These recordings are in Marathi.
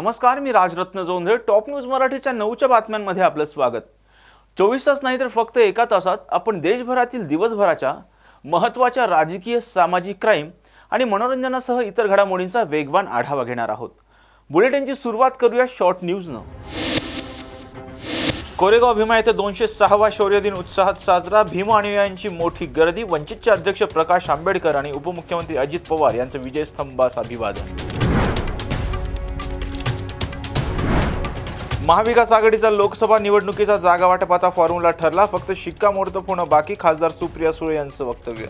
नमस्कार, मी राजरत्न जोंधळे. टॉप न्यूज मराठीच्या 9च्या बातम्यांमध्ये आपलं स्वागत. 24 तास नाही तर फक्त एका तासात आपण देशभरातील दिवसभराच्या महत्त्वाच्या राजकीय, सामाजिक, क्राईम आणि मनोरंजनासह इतर घडामोडींचा वेगवान आढावा घेणार आहोत. बुलेटिनची सुरुवात करूया शॉर्ट न्यूजनं. कोरेगाव भीमा येथे 206वा शौर्य दिन उत्साहात साजरा. भीमा अनुयायांची मोठी गर्दी. वंचितचे अध्यक्ष प्रकाश आंबेडकर आणि उपमुख्यमंत्री अजित पवार यांचं विजयस्तंभास अभिवादन. महाविकास आघाडीचा लोकसभा निवडणुकीचा जागा वाटपाचा फॉर्म्युला ठरला. फक्त शिक्कामोर्तब होणं बाकी. खासदार सुप्रिया सुळे यांचं वक्तव्य.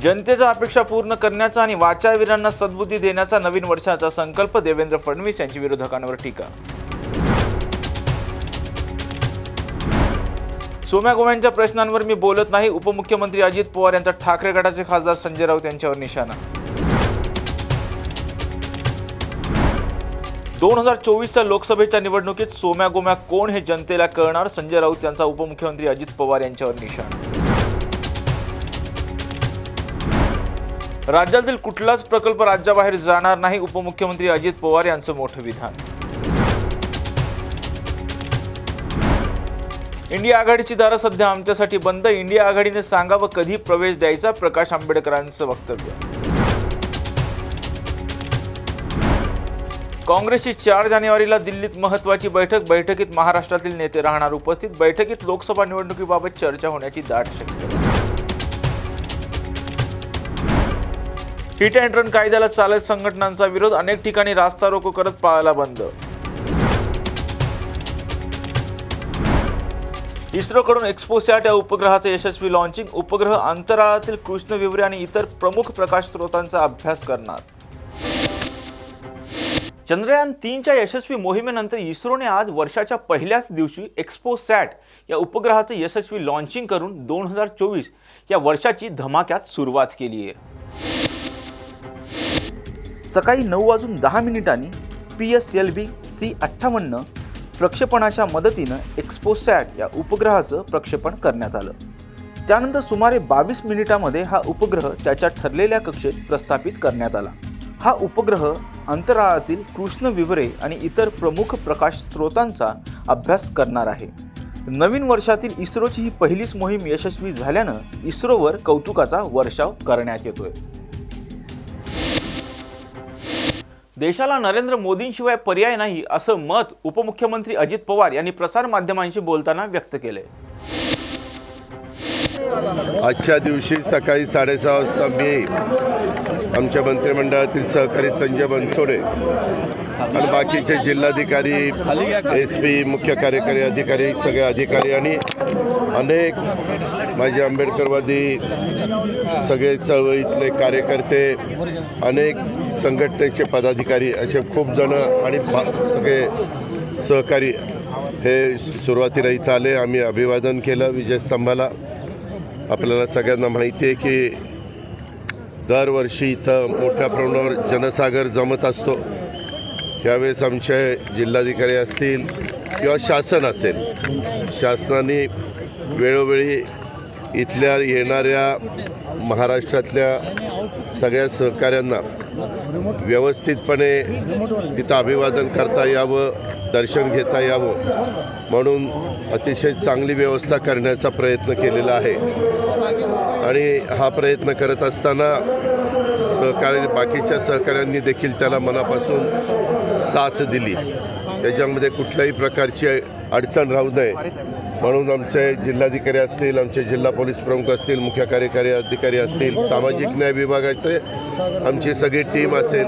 जनतेच्या अपेक्षा पूर्ण करण्याचा आणि वाचावीरांना सद्बुद्धी देण्याचा नवीन वर्षाचा संकल्प. देवेंद्र फडणवीस यांची विरोधकांवर टीका. सोम्या गोव्यांच्या प्रश्नांवर मी बोलत नाही. उपमुख्यमंत्री अजित पवार यांचा ठाकरे गटाचे खासदार संजय राऊत यांच्यावर निशाणा. 2024च्या लोकसभेच्या निवडणुकीत सोम्या गोम्या कोण हे जनतेला कळणार. संजय राऊत यांचा उपमुख्यमंत्री अजित पवार यांच्यावर निशाणा. राज्यातील कुठलाच प्रकल्प राज्याबाहेर जाणार नाही. उपमुख्यमंत्री अजित पवार यांचं मोठं विधान. इंडिया आघाडीची दारं सध्या आमच्यासाठी बंद. इंडिया आघाडीने सांगावं कधी प्रवेश द्यायचा. प्रकाश आंबेडकरांचं वक्तव्य. काँग्रेसची 4 जानेवारीला दिल्लीत महत्त्वाची बैठक. बैठकीत महाराष्ट्रातील नेते राहणार उपस्थित. बैठकीत लोकसभा निवडणुकीबाबत चर्चा होण्याची दाट शक्यता. हिट अँड रन कायद्याला चालक संघटनांचा विरोध. अनेक ठिकाणी रास्ता रोको करत पाळायला बंद. इस्रोकडून एक्स्पोसॅट या उपग्रहाचे यशस्वी लॉन्चिंग. उपग्रह अंतराळातील कृष्णविवरे आणि इतर प्रमुख प्रकाश स्रोतांचा अभ्यास करणार. चंद्रयान 3च्या यशस्वी मोहिमेनंतर इस्रोने आज वर्षाच्या पहिल्याच दिवशी एक्स्पोसॅट या उपग्रहाचे यशस्वी लॉन्चिंग करून 2024 या वर्षाची धमाक्यात सुरुवात केली आहे. सकाळी 9:10 PSLV C58 प्रक्षेपणाच्या मदतीनं एक्स्पोसॅट या उपग्रहाचं प्रक्षेपण करण्यात आलं. त्यानंतर सुमारे 22 मिनिटांमध्ये हा उपग्रह त्याच्या ठरलेल्या कक्षेत प्रस्थापित करण्यात आला. हा उपग्रह अंतराळातील कृष्णविवरे आणि इतर प्रमुख प्रकाश स्रोतांचा अभ्यास करणार आहे. नवीन वर्षातील इस्रोची ही पहिलीच मोहीम यशस्वी झाल्यानं इस्रोवर कौतुकाचा वर्षाव करण्यात येतोय. देशाला नरेंद्र मोदींशिवाय पर्याय नाही असं मत उपमुख्यमंत्री अजित पवार यांनी प्रसारमाध्यमांशी बोलताना व्यक्त केलंय. आजच्या दिवशी सकाळी 6:30 वाजता मी आमच्या मंत्रिमंडळातील सहकारी संजय बनसोडे आणि बाकीचे जिल्हाधिकारी, SP, मुख्य कार्यकारी अधिकारी, सगळे अधिकारी आणि अनेक माझे आंबेडकरवादी सगळे चळवळीतले कार्यकर्ते, अनेक संघटनेचे पदाधिकारी असे खूप जण आणि सगळे सहकारी हे सुरुवातीला इथं आले. आम्ही अभिवादन केलं विजयस्तंभाला. आपल्याला सगळ्यांना माहिती आहे की दरवर्षी इथं मोठ्या प्रमाणावर जनसागर जमत असतो. यावेळेस आमचे जिल्हाधिकारी असतील किंवा शासन असेल, शासनाने वेळोवेळी इथल्या येणाऱ्या महाराष्ट्रातल्या सगळ्या सहकाऱ्यांना व्यवस्थितपणे तिथं अभिवादन करता यावं, दर्शन घेता यावं म्हणून अतिशय चांगली व्यवस्था करण्याचा प्रयत्न केलेला आहे. आणि हा प्रयत्न करत असताना बाकीच्या सहकाऱ्यांनी देखील त्याला मनापासून साथ दिली. त्याच्यामध्ये कुठल्याही प्रकारची अडचण राहू नये म्हणून आमचे जिल्हाधिकारी असतील, आमचे जिल्हा पोलीस प्रमुख असतील, मुख्य कार्यकारी अधिकारी असतील, सामाजिक न्याय विभागाचे आमची सगळी टीम असेल,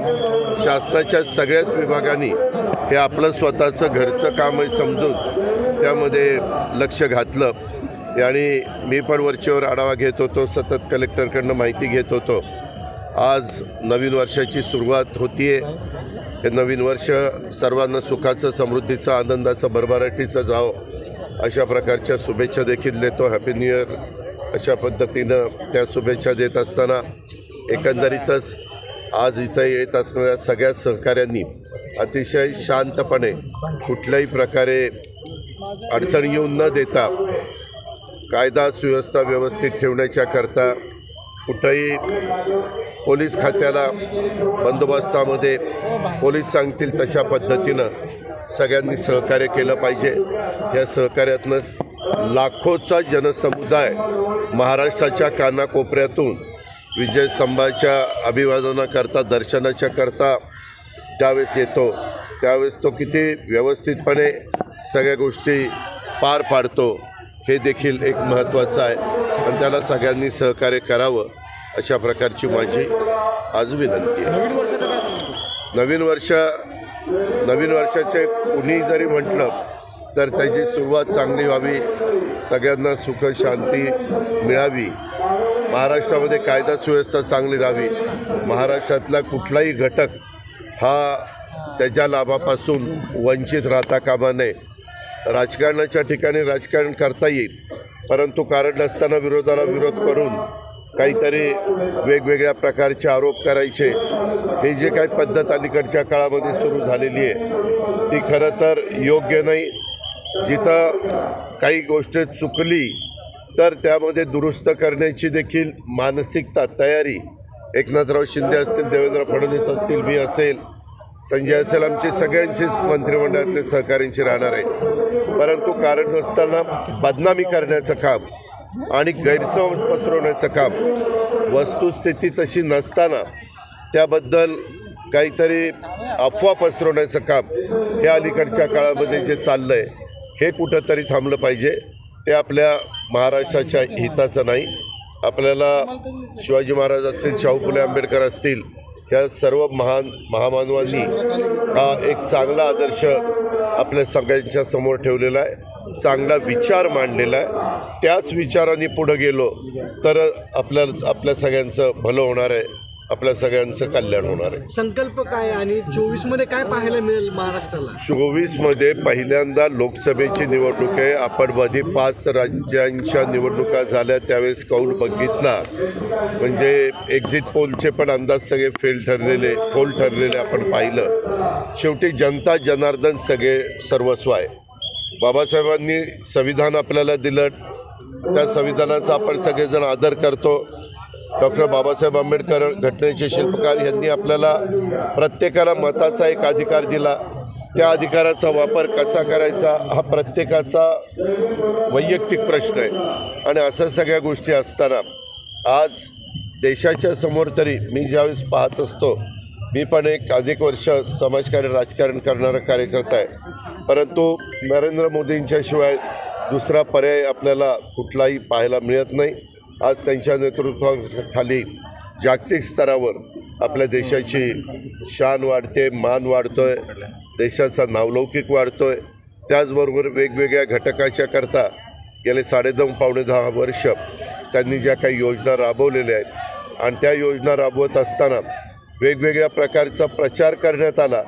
शासनाच्या सगळ्याच विभागांनी हे आपलं स्वतःचं घरचं काम समजून त्यामध्ये लक्ष घातलं. आणि मी पण वरचेवर आढावा घेत होतो, सतत कलेक्टरकडनं माहिती घेत होतो. आज नवीन वर्षाची सुरुवात होती आहे. हे नवीन वर्ष सर्वांना सुखाचं, समृद्धीचं, आनंदाचं, भरभराटीचं जावं अशा प्रकारच्या शुभेच्छा देखील देतो. हॅपी न्यू इयर अशा पद्धतीनं त्या शुभेच्छा देत असताना एकंदरीतच आज इथं येत असणाऱ्या सगळ्या सहकाऱ्यांनी अतिशय शांतपणे कुठल्याही प्रकारे अडचण येऊन न देता कायदा सुव्यवस्था व्यवस्थित ठेवण्याच्या करता कुठंही पोलीस खात्याला बंदोबस्तामध्ये पोलीस सांगतील तशा पद्धतीनं सगळ्यांनी सहकार्य केलं पाहिजे. या सहकार्यातूनच लाखोचा जनसमुदाय महाराष्ट्राच्या कानाकोपऱ्यातून विजयस्तंभाच्या अभिवादनाकरता दर्शनाच्या करता ज्यावेळेस येतो त्यावेळेस तो किती व्यवस्थितपणे सगळ्या गोष्टी पार पाडतो हे देखील एक महत्त्वाचं आहे. आणि त्याला सगळ्यांनी सहकार्य करावं अशा प्रकारची माझी आज विनंती आहे. नवीन वर्षाचे कुणी जरी म्हटलं तर त्याची सुरुवात चांगली व्हावी, सगळ्यांना सुख शांती मिळावी, महाराष्ट्रामध्ये कायदा सुव्यवस्था चांगली राहावी, महाराष्ट्रातला कुठलाही घटक हा त्याच्या लाभापासून वंचित राहता कामा नये. राजकारणाच्या ठिकाणी राजकारण करता येईल, परंतु कारण नसताना विरोधाला विरोध करून काहीतरी वेगवेगळ्या प्रकारचे आरोप करायचे, हे जे काही पद्धत अलीकडच्या काळामध्ये सुरू झालेली आहे ती खरं तर योग्य नाही. जिथं काही गोष्ट चुकली तर त्यामध्ये दुरुस्त करण्याची देखील मानसिकता तयारी एकनाथराव शिंदे असतील, देवेंद्र फडणवीस असतील, मी असेल, संजय असेल, आमची सगळ्यांचीच मंत्रिमंडळातले सहकाऱ्यांची राहणार आहे. परंतु कारण नसताना बदनामी करण्याचं काम आणि गैरसमज पसरवण्याचं काम, वस्तुस्थिती तशी नसताना त्याबद्दल काहीतरी अफवा पसरवण्याचं काम हे अलीकडच्या काळामध्ये जे चाललं आहे हे कुठंतरी थांबलं पाहिजे. ते आपल्या महाराष्ट्राच्या हिताचं नाही. आपल्याला शिवाजी महाराज असतील, शाहू फुले आंबेडकर असतील, ह्या सर्व महामानवांनी हा एक चांगला आदर्श आपल्या सगळ्यांच्या समोर ठेवलेला आहे, चांगला विचार मांडलेला आहे. त्याच विचारांनी पुढे गेलो तर आपल्या सगळ्यांचं भलं होणार आहे, आपल्या सगळ्यांचं कल्याण होणार आहे. संकल्प काय आणि 24 काय पाहायला मिळेल महाराष्ट्राला? 24 पहिल्यांदा लोकसभेची निवडणूक आहे. आपण मध्ये 5 राज्यांच्या निवडणुका झाल्या, त्यावेळेस कौल बघितला म्हणजे एक्झिट पोलचे पण अंदाज सगळे फोल ठरलेले आपण पाहिलं. शेवटी जनता जनार्दन सगळे सर्वस्व आहे. बाबासाहेबांनी संविधान आपल्याला दिलं, त्या संविधानाचा आपण सगळेजण आदर करतो. डॉक्टर बाबासाहेब आंबेडकर घटनेचे शिल्पकार यांनी आपल्याला प्रत्येकाला मताचा एक अधिकार दिला. त्या अधिकाराचा वापर कसा करायचा हा प्रत्येकाचा वैयक्तिक प्रश्न आहे. आणि असं सगळ्या गोष्टी असताना आज देशाच्या समोर तरी मी ज्यावेळेस पाहत असतो, मी पण एक अधिक वर्ष समाजकार्य राजकारण करणारा कार्यकर्ता आहे, परंतु नरेंद्र मोदींच्याशिवाय दुसरा पर्याय आपल्याला कुठलाही पाहायला मिळत नाही. आज त्यांच्या नेतृत्वाखाली जागतिक स्तरावर आपल्या देशाची शान वाढते, मान वाढतोय, देशाचा नावलौकिक वाढतोय. त्याचबरोबर वेगवेगळ्या घटकाच्या करता गेले 9.5-10 वर्ष त्यांनी ज्या काही योजना राबवलेल्या आहेत आणि त्या योजना राबवत असताना वेगवेगळ्या प्रकारचा प्रचार करण्यात आला,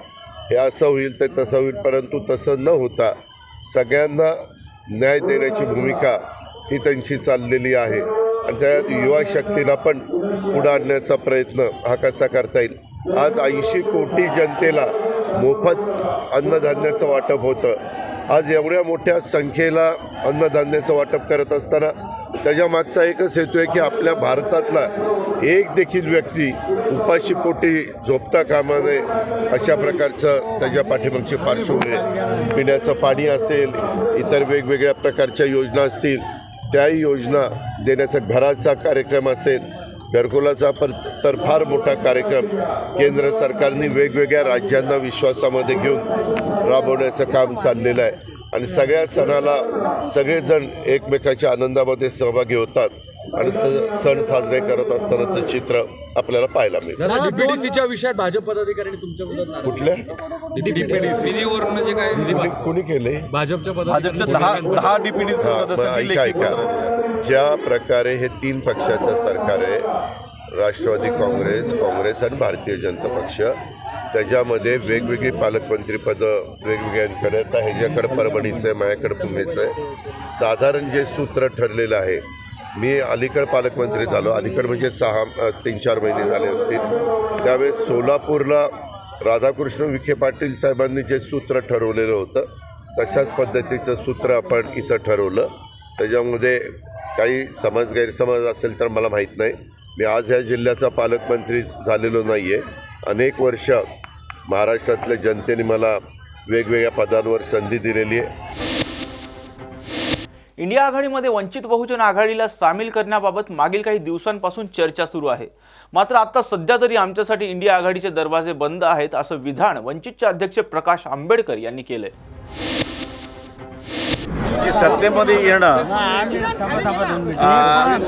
हे असं होईल ते तसं होईल, परंतु तसं न होता सगळ्यांना न्याय देण्याची भूमिका ही त्यांची चाललेली आहे. आणि त्यात युवा शक्तीला पण पुढे आणण्याचा प्रयत्न हा कसा करता येईल. आज 80 कोटी जनतेला मोफत अन्नधान्याचं वाटप होतं. आज एवढ्या मोठ्या संख्येला अन्नधान्याचं वाटप करत असताना त्याच्यामागचा एकच हेतू आहे की आपल्या भारतातला एक देखील व्यक्ती उपाशीपोटी झोपता कामा नये, अशा प्रकारचं त्याच्या पाठीमागची पार्श्वभूमी आहे. पिण्याचं पाणी असेल, इतर वेगवेगळ्या प्रकारच्या योजना असतील, त्याही योजना देण्याचा घराचा कार्यक्रम असेल, घरकुलाचा तर फार मोठा कार्यक्रम केंद्र सरकारने वेगवेगळ्या राज्यांना विश्वासामध्ये घेऊन राबवण्याचं काम चाललेलं आहे. आणि सगळ्या सणाला सगळेजण एकमेकाच्या आनंदामध्ये सहभागी होतात आणि सण साजरे करत असतानाचं चित्र आपल्याला पाहायला मिळतं. डीपीडीसीच्या विषयात भाजप पदाधिकारी तुमच्या कुठल्या कोणी केले? भाजपच्या दहा डीपीडीसी सदस्य ऐका, ज्या प्रकारे हे 3 पक्षाचं सरकार आहे, राष्ट्रवादी काँग्रेस आणि भारतीय जनता पक्ष, त्याच्यामध्ये वेगवेगळी पालकमंत्रीपदं वेगवेगळ्यांकडे, आता ह्याच्याकडं परभणीचं आहे, माझ्याकडं पुण्याचं आहे. साधारण जे सूत्र ठरलेलं आहे, मी अलीकड पालकमंत्री झालो, अलीकड म्हणजे 3-4 महिने झाले असतील, त्यावेळेस सोलापूरला राधाकृष्ण विखे पाटील साहेबांनी जे सूत्र ठरवलेलं होतं तशाच पद्धतीचं सूत्र आपण इथं ठरवलं. त्याच्यामध्ये काही गैरसमज असेल तर मला माहीत नाही. मी आज ह्या जिल्ह्याचा पालकमंत्री झालेलो नाही आहे. अनेक वर्ष महाराष्ट्रातल्या जनतेने मला वेगवेगळ्या पदांवर संधी दिलेली आहे. इंडिया आघाडीमध्ये वंचित बहुजन आघाडीला सामील करण्याबाबत मागील काही दिवसांपासून चर्चा सुरू आहे. मात्र आता सध्या तरी आमच्यासाठी इंडिया आघाडीचे दरवाजे बंद आहेत असं विधान वंचितचे अध्यक्ष प्रकाश आंबेडकर यांनी केलंय. सत्तेमध्ये येणं,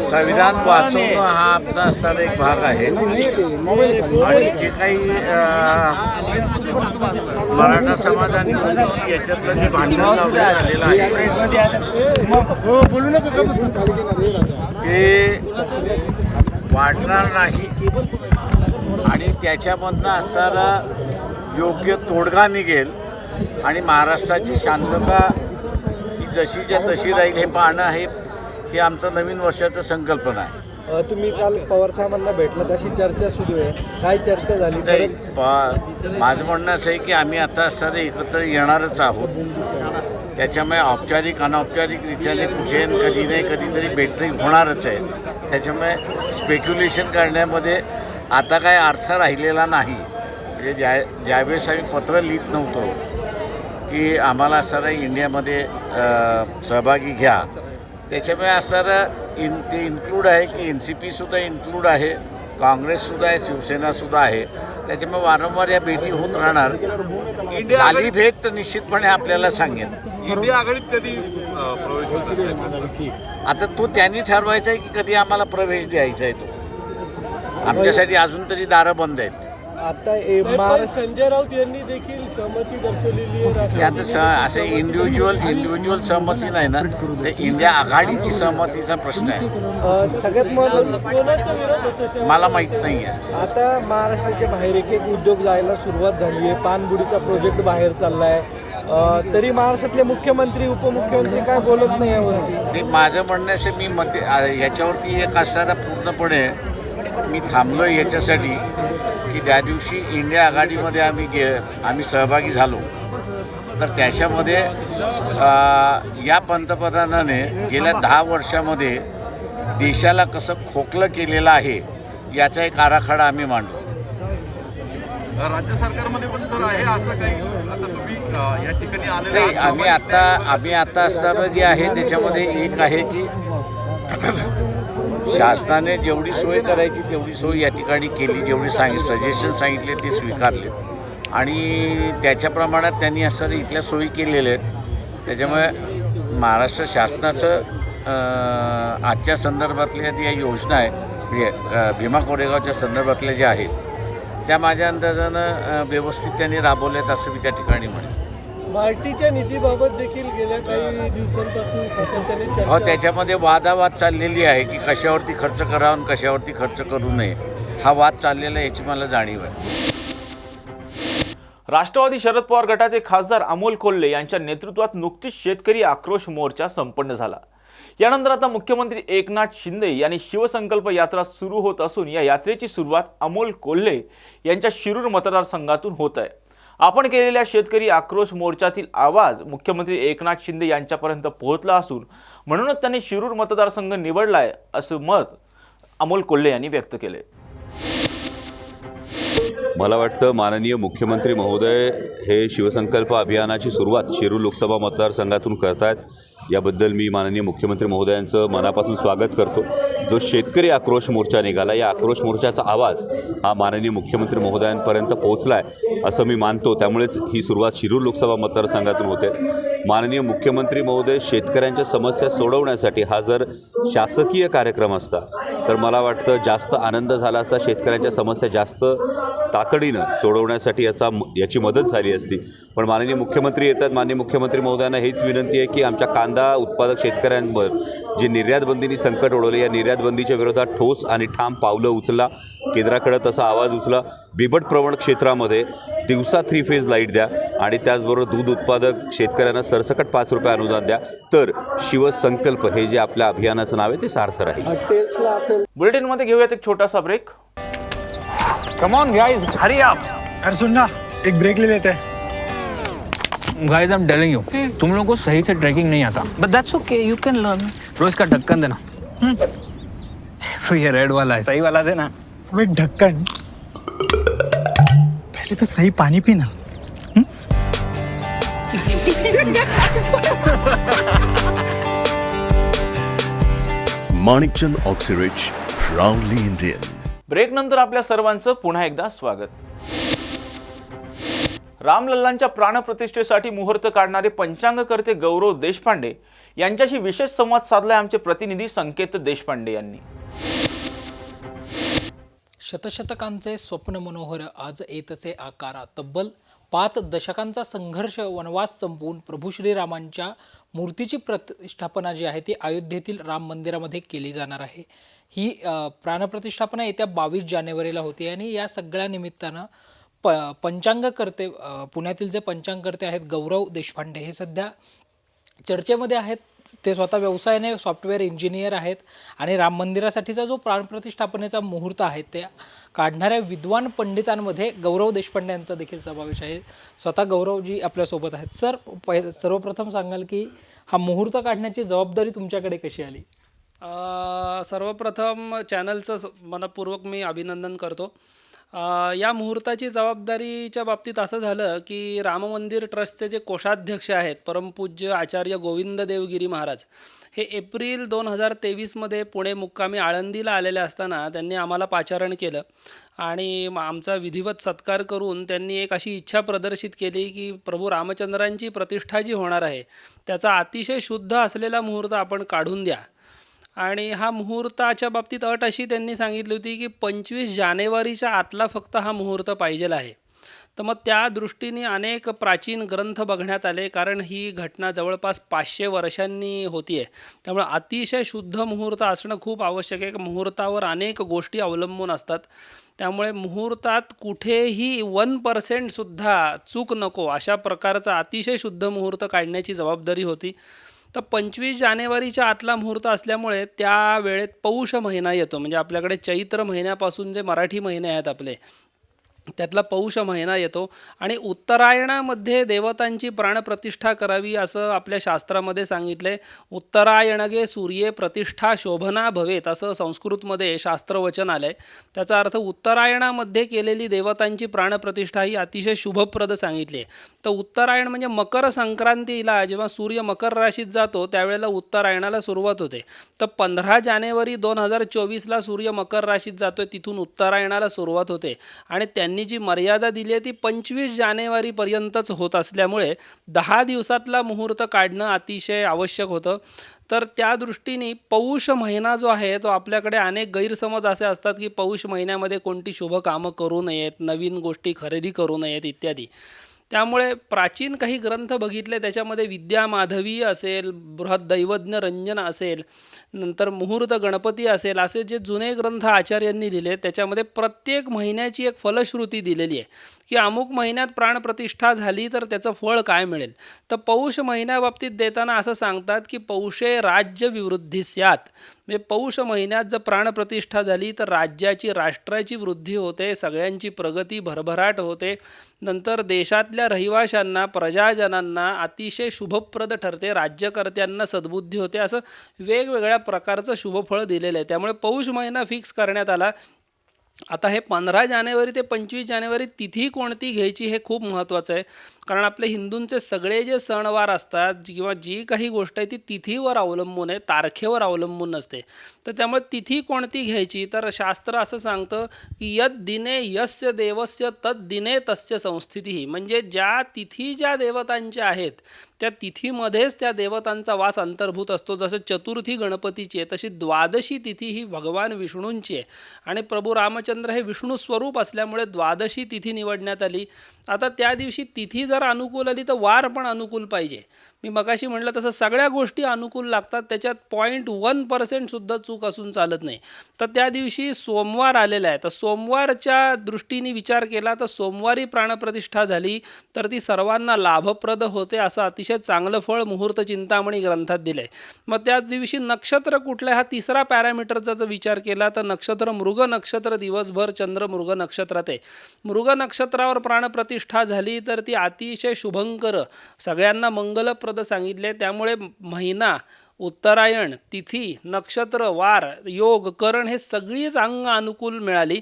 संविधान वाचवणं हा आमचा असणारा एक भाग आहे. आणि जे काही मराठा समाज आणि ओबीसी याच्यातलं जे भांडण झालेलं आहे ते वाढणार नाही आणि त्याच्यामधनं असणारा योग्य तोडगा निघेल आणि महाराष्ट्राची शांतता जशीच्या तशी राहील हे पाहणं हे आमचं नवीन वर्षाचं संकल्पना आहे. तुम्ही काल पवार साहेबांना भेटलात, अशी चर्चा सुरू आहे, काय चर्चा झाली? माझं म्हणणं असं आहे की आम्ही आता असणारे एकत्र येणारच आहोत. त्याच्यामुळे औपचारिक अनौपचारिकरित्याने कुठे कधी नाही कधीतरी भेटणी होणारच आहे. त्याच्यामुळे स्पेक्युलेशन करण्यामध्ये आता काय अर्थ राहिलेला नाही. म्हणजे ज्यावेळेस आम्ही पत्र लिहित नव्हतो की आम्हाला असणारं इंडियामध्ये सहभागी घ्या, त्याच्यामुळे असणारं ते इन्क्लूड आहे की NCPसुद्धा इन्क्लूड आहे, काँग्रेससुद्धा आहे, शिवसेनासुद्धा आहे. त्याच्यामुळे वारंवार या भेटी होत राहणार. झाली भेट तर निश्चितपणे आपल्याला सांगेन. इंडिया आघाडीत कधी प्रवेश? आता तो त्यांनी ठरवायचा आहे की कधी आम्हाला प्रवेश द्यायचा आहे. तो आमच्यासाठी अजून तरी दारं बंद आहेत. आता संजय राऊत यांनी देखील सहमती दर्शवलेली आहे. आता असं इंडिव्हिज्युअल सहमती नाही ना, ते इंडिया आघाडीची सहमतीचा प्रश्न आहे. सगळ्यात महत्त्वाचं कोणाचा विरोध होतो मला माहीत नाही आहे. आता महाराष्ट्राच्या बाहेर एक उद्योग जायला सुरुवात झाली आहे. पानबुडीचा प्रोजेक्ट बाहेर चाललाय, तरी महाराष्ट्रातले मुख्यमंत्री उपमुख्यमंत्री काय बोलत नाही यावरती. ते माझं म्हणणं असं मी याच्यावरती एक असणारा पूर्णपणे मी थांबलो याच्यासाठी की त्या दिवशी इंडिया आघाडीमध्ये आम्ही सहभागी झालो तर त्याच्यामध्ये या पंतप्रधानाने गेल्या 10 वर्षामध्ये देशाला कसं खोकलं केलेलं आहे याचा एक आराखडा आम्ही मांडलो. राज्य सरकारमध्ये पण सर आहे असं काही? आता तुम्ही या ठिकाणी आलेले नाही, आम्ही आता असणारं जे आहे त्याच्यामध्ये एक आहे की शासनाने जेवढी सोय करायची तेवढी सोय या ठिकाणी केली. जेवढी सजेशन सांगितले ते स्वीकारले आणि त्याच्या प्रमाणात त्यांनी असणाऱ्या इथल्या सोयी केलेल्या आहेत. त्याच्यामुळे महाराष्ट्र शासनाचं आजच्या संदर्भातल्या ज्या योजना आहे म्हणजे भीमा कोरेगावच्या संदर्भातल्या ज्या आहेत त्या माझ्या अंदाजानं व्यवस्थित त्यांनी राबवल्यात असं मी त्या ठिकाणी म्हणेन. मार्टीच्या निधीबाबत देखील गेल्या काही दिवसांपासून सातत्याने चर्चा हो, त्याच्यामध्ये वादावाद चाललेली आहे की कशावरती खर्च करावा आणि कशावरती खर्च करू नये. हा वाद चाललेला आहे याची मला जाणीव आहे. राष्ट्रवादी शरद पवार गटाचे खासदार अमोल कोल्हे यांच्या नेतृत्वात नुकतीच शेतकरी आक्रोश मोर्चा संपन्न झाला. यानंतर आता मुख्यमंत्री एकनाथ शिंदे यांनी शिवसंकल्प यात्रा सुरू होत असून या यात्रेची सुरुवात अमोल कोल्हे यांच्या शिरूर मतदारसंघातून होत आहे. आपण केलेल्या शेतकरी आक्रोश मोर्चातील आवाज मुख्यमंत्री एकनाथ शिंदे यांच्यापर्यंत पोहोचला असून म्हणूनच त्यांनी शिरूर मतदारसंघ निवडलाय असं मत अमोल कोल्हे यांनी व्यक्त केले. मला वाटतं माननीय मुख्यमंत्री महोदय हे शिवसंकल्प अभियानाची सुरुवात शिरूर लोकसभा मतदारसंघातून करतायत. याबद्दल मी माननीय मुख्यमंत्री महोदयांचं मनापासून स्वागत करतो. जो शेतकरी आक्रोश मोर्चा निघाला या आक्रोश मोर्चाचा आवाज हा माननीय मुख्यमंत्री महोदयांपर्यंत पोहोचला आहे असं मी मानतो. त्यामुळेच ही सुरुवात शिरूर लोकसभा मतदारसंघातून होते. माननीय मुख्यमंत्री महोदय शेतकऱ्यांच्या समस्या सोडवण्यासाठी हा जर शासकीय कार्यक्रम असता तर मला वाटतं जास्त आनंद झाला असता. शेतकऱ्यांच्या समस्या जास्त तातडीनं सोडवण्यासाठी याची मदत झाली असती. पण माननीय मुख्यमंत्री येतात. माननीय मुख्यमंत्री महोदयांना हेच विनंती आहे की आमच्या कांदा उत्पादक शेतकऱ्यांवर जे निर्यातबंदीनी संकट ओढवले या निर्यातबंदीच्या विरोधात ठोस आणि ठाम पावलं उचला. केंद्राकडे तसा आवाज उचला. बिबट प्रवण क्षेत्रामध्ये दिवसा 3 फेज लाईट द्या आणि त्याचबरोबर दूध उत्पादक शेतकऱ्यांना सरसकट 5 रुपये अनुदान द्या. तर शिवसंकल्प हे जे आपल्या अभियानाचं नाव आहे ते सार्थ राहील. बुलेटिनमध्ये घेऊयात एक छोटासा break. Come on guys, hurry up. अरे सुन ना, एक ब्रेक ले लेते हैं. Guys, I'm telling you, तुम लोगों को सही से ट्रैकिंग नहीं आता. But that's okay, you can learn. रोज का ढक्कन देना. तो ये रेड वाला है, सही वाला दे ना। अबे ढक्कन, पहले तो सही पानी पीना। Manikchand Oxyrich, proudly Indian. Break नंतर आपल्या सर्वांचं पुन्हा एकदा स्वागत. रामलल्लांच्या प्राणप्रतिष्ठेसाठी मुहूर्त काढणारे पंचांगकर्ते गौरव देशपांडे यांच्याशी विशेष संवाद साधलाय आमचे प्रतिनिधी संकेत देशपांडे यांनी. शतशतकांचे स्वप्न मनोहर आज येतसे आकारा. तब्बल 5 दशकांचा संघर्ष वनवास संपवून प्रभू श्रीरामांच्या मूर्तीची प्रतिष्ठापना जी आहे ती अयोध्येतील राम मंदिरामध्ये केली जाणार आहे. ही प्राणप्रतिष्ठापना येत्या 22 जानेवारीला होती आणि या सगळ्या निमित्तानं पंचांगकर्ते पुण्यातील जे पंचांगकर्ते आहेत गौरव देशपांडे हे सध्या चर्चेमध्ये आहेत. ते स्वतः व्यवसायाने सॉफ्टवेअर इंजिनियर आहेत आणि राम मंदिरासाठीचा जो प्राणप्रतिष्ठापनेचा मुहूर्त आहे त्या काढणाऱ्या विद्वान पंडितांमध्ये गौरव देशपांडे यांचा देखील समावेश आहे. स्वतः गौरवजी आपल्यासोबत आहेत. सर, सर्वप्रथम सांगाल की हा मुहूर्त काढण्याची जबाबदारी तुमच्याकडे कशी आली? सर्वप्रथम चॅनलचं मनपूर्वक मी अभिनंदन करतो. या मुहूर्ताची जबाबदारीच्या बाबतीत असं झालं की राम मंदिर ट्रस्टचे जे कोषाध्यक्ष आहेत परमपूज्य आचार्य गोविंद देवगिरी महाराज हे एप्रिल 2023मध्ये पुणे मुक्कामी आळंदीला आलेले असताना त्यांनी आम्हाला पाचारण केलं आणि आमचा विधिवत सत्कार करून त्यांनी एक अशी इच्छा प्रदर्शित केली की प्रभू रामचंद्रांची प्रतिष्ठा जी होणार आहे त्याचा अतिशय शुद्ध असलेला मुहूर्त आपण काढून द्या. आणि हा मुहूर्ताच्या बाबतीत अट अशी त्यांनी सांगितली होती की 25 जानेवारीच्या आतला फक्त हा मुहूर्त पाहिजेला आहे. तर मग त्या दृष्टीने अनेक प्राचीन ग्रंथ बघण्यात आले, कारण ही घटना जवळपास 500 वर्षांनी होती आहे. त्यामुळे अतिशय शुद्ध मुहूर्त असणं खूप आवश्यक आहे. मुहूर्तावर अनेक गोष्टी अवलंबून असतात. त्यामुळे मुहूर्तात कुठेही 1%सुद्धा चूक नको अशा प्रकारचा अतिशय शुद्ध मुहूर्त काढण्याची जबाबदारी होती. तर 25 जानेवारीच्या आतला मुहूर्त असल्यामुळे त्या वेळेत पौष महिना येतो. म्हणजे आपल्याकडे चैत्र महिन्यापासून जे मराठी महिने आहेत आपले त्यातला पौष महिना येतो आणि उत्तरायणामध्ये देवतांची प्राणप्रतिष्ठा करावी असं आपल्या शास्त्रामध्ये सांगितले. उत्तरायणगे सूर्ये प्रतिष्ठा शोभना भवेत असं संस्कृतमध्ये शास्त्रवचन आलं आहे. त्याचा अर्थ उत्तरायणामध्ये केलेली देवतांची प्राणप्रतिष्ठा ही अतिशय शुभप्रद सांगितली आहे. तर उत्तरायण म्हणजे मकर संक्रांतीला जेव्हा सूर्य मकर राशीत जातो त्यावेळेला उत्तरायणाला सुरुवात होते. तर 15 जानेवारी 2024ला सूर्य मकर राशीत जातो आहे, तिथून उत्तरायणाला सुरुवात होते आणि त्यांनी जी मर्यादा दिली आहे ती 25 जानेवारीपर्यंतच होत असल्यामुळे 10 दिवसातला मुहूर्त काढणं अतिशय आवश्यक होतं. तर त्या दृष्टीने पौष महिना जो आहे तो आपल्याकडे अनेक गैरसमज असे असतात की पौष महिन्यामध्ये कोणती शुभ कामं करू नयेत, नवीन गोष्टी खरेदी करू नयेत इत्यादी. त्यामुळे प्राचीन काही ग्रंथ बघितले त्याच्यामध्ये विद्या माधवी असेल, बृहद्दैवज्ञ रंजन असेल, नंतर मुहूर्त गणपती असेल, असे जे जुने ग्रंथ आचार्यांनी दिले त्याच्यामध्ये प्रत्येक महिन्याची एक फलश्रुती दिलेली आहे की अमुक महिन्यात प्राणप्रतिष्ठा झाली तर त्याचं फळ काय मिळेल. तर पौष महिन्याबाबतीत देताना असं सांगतात की पौषे राज्य विवृद्धी स्यात्. म्हणजे पौष महिन्यात जर प्राणप्रतिष्ठा झाली तर राज्याची राष्ट्राची वृद्धी होते, सगळ्यांची प्रगती भरभराट होते, नंतर देशातल्या रहिवाशांना प्रजाजनांना अतिशय शुभप्रद ठरते, राज्यकर्त्यांना सद्बुद्धी होते. असं वेगवेगळ्या प्रकारचं शुभफळ दिलेलं आहे. त्यामुळे पौष महिना फिक्स करण्यात आला. आता हे 15 जानेवारी ते 25 जानेवारी तिथी कोणती घ्यायची हे खूप महत्त्वाचं आहे. कारण आपले हिंदूंचे सगळे जे सणवार असतात किंवा जी काही गोष्ट आहे ती तिथीवर अवलंबून आहे, तारखेवर अवलंबून नसते. तर त्यामुळे तिथी कोणती घ्यायची तर शास्त्र असं सांगतं की यद दिने यस्य देवस्य तद दिने तस्य संस्थिती. म्हणजे ज्या तिथी ज्या देवतांच्या आहेत त्या तिथीमध्येच त्या देवतांचा वास अंतर्भूत असतो. जसं चतुर्थी गणपतीची आहे तशी द्वादशी तिथी ही भगवान विष्णूंची आहे आणि प्रभू रामचंद्र हे विष्णू स्वरूप असल्यामुळे द्वादशी तिथी निवडण्यात आली. आता त्या दिवशी तिथी जर अनुकूल आली तर वार पण अनुकूल पाहिजे. मी मगाशी म्हटलं तसं सगळ्या गोष्टी अनुकूल लागतात, त्याच्यात 0.1%सुद्धा चूक असून चालत नाही. तर त्या दिवशी सोमवार आलेला आहे, तर सोमवारच्या दृष्टीने विचार केला तर सोमवारी प्राणप्रतिष्ठा झाली तर ती सर्वांना लाभप्रद होते असं अतिशय चांगलं फळ मुहूर्त चिंतामणी ग्रंथात दिलं आहे. मग त्या दिवशी नक्षत्र कुठलं हा तिसरा पॅरामीटरचा जर विचार केला तर नक्षत्र मृग नक्षत्र, दिवसभर चंद्र मृग नक्षत्रात आहे. मृग नक्षत्रावर प्राणप्रतिष्ठा झाली तर ती अतिशय शुभंकर, सगळ्यांना मंगलप्रद सांगितले. त्यामुळे महिना उत्तरायण, तिथी, नक्षत्र, वार, योग, करण हे सगळीच अंग अनुकूल मिळाली.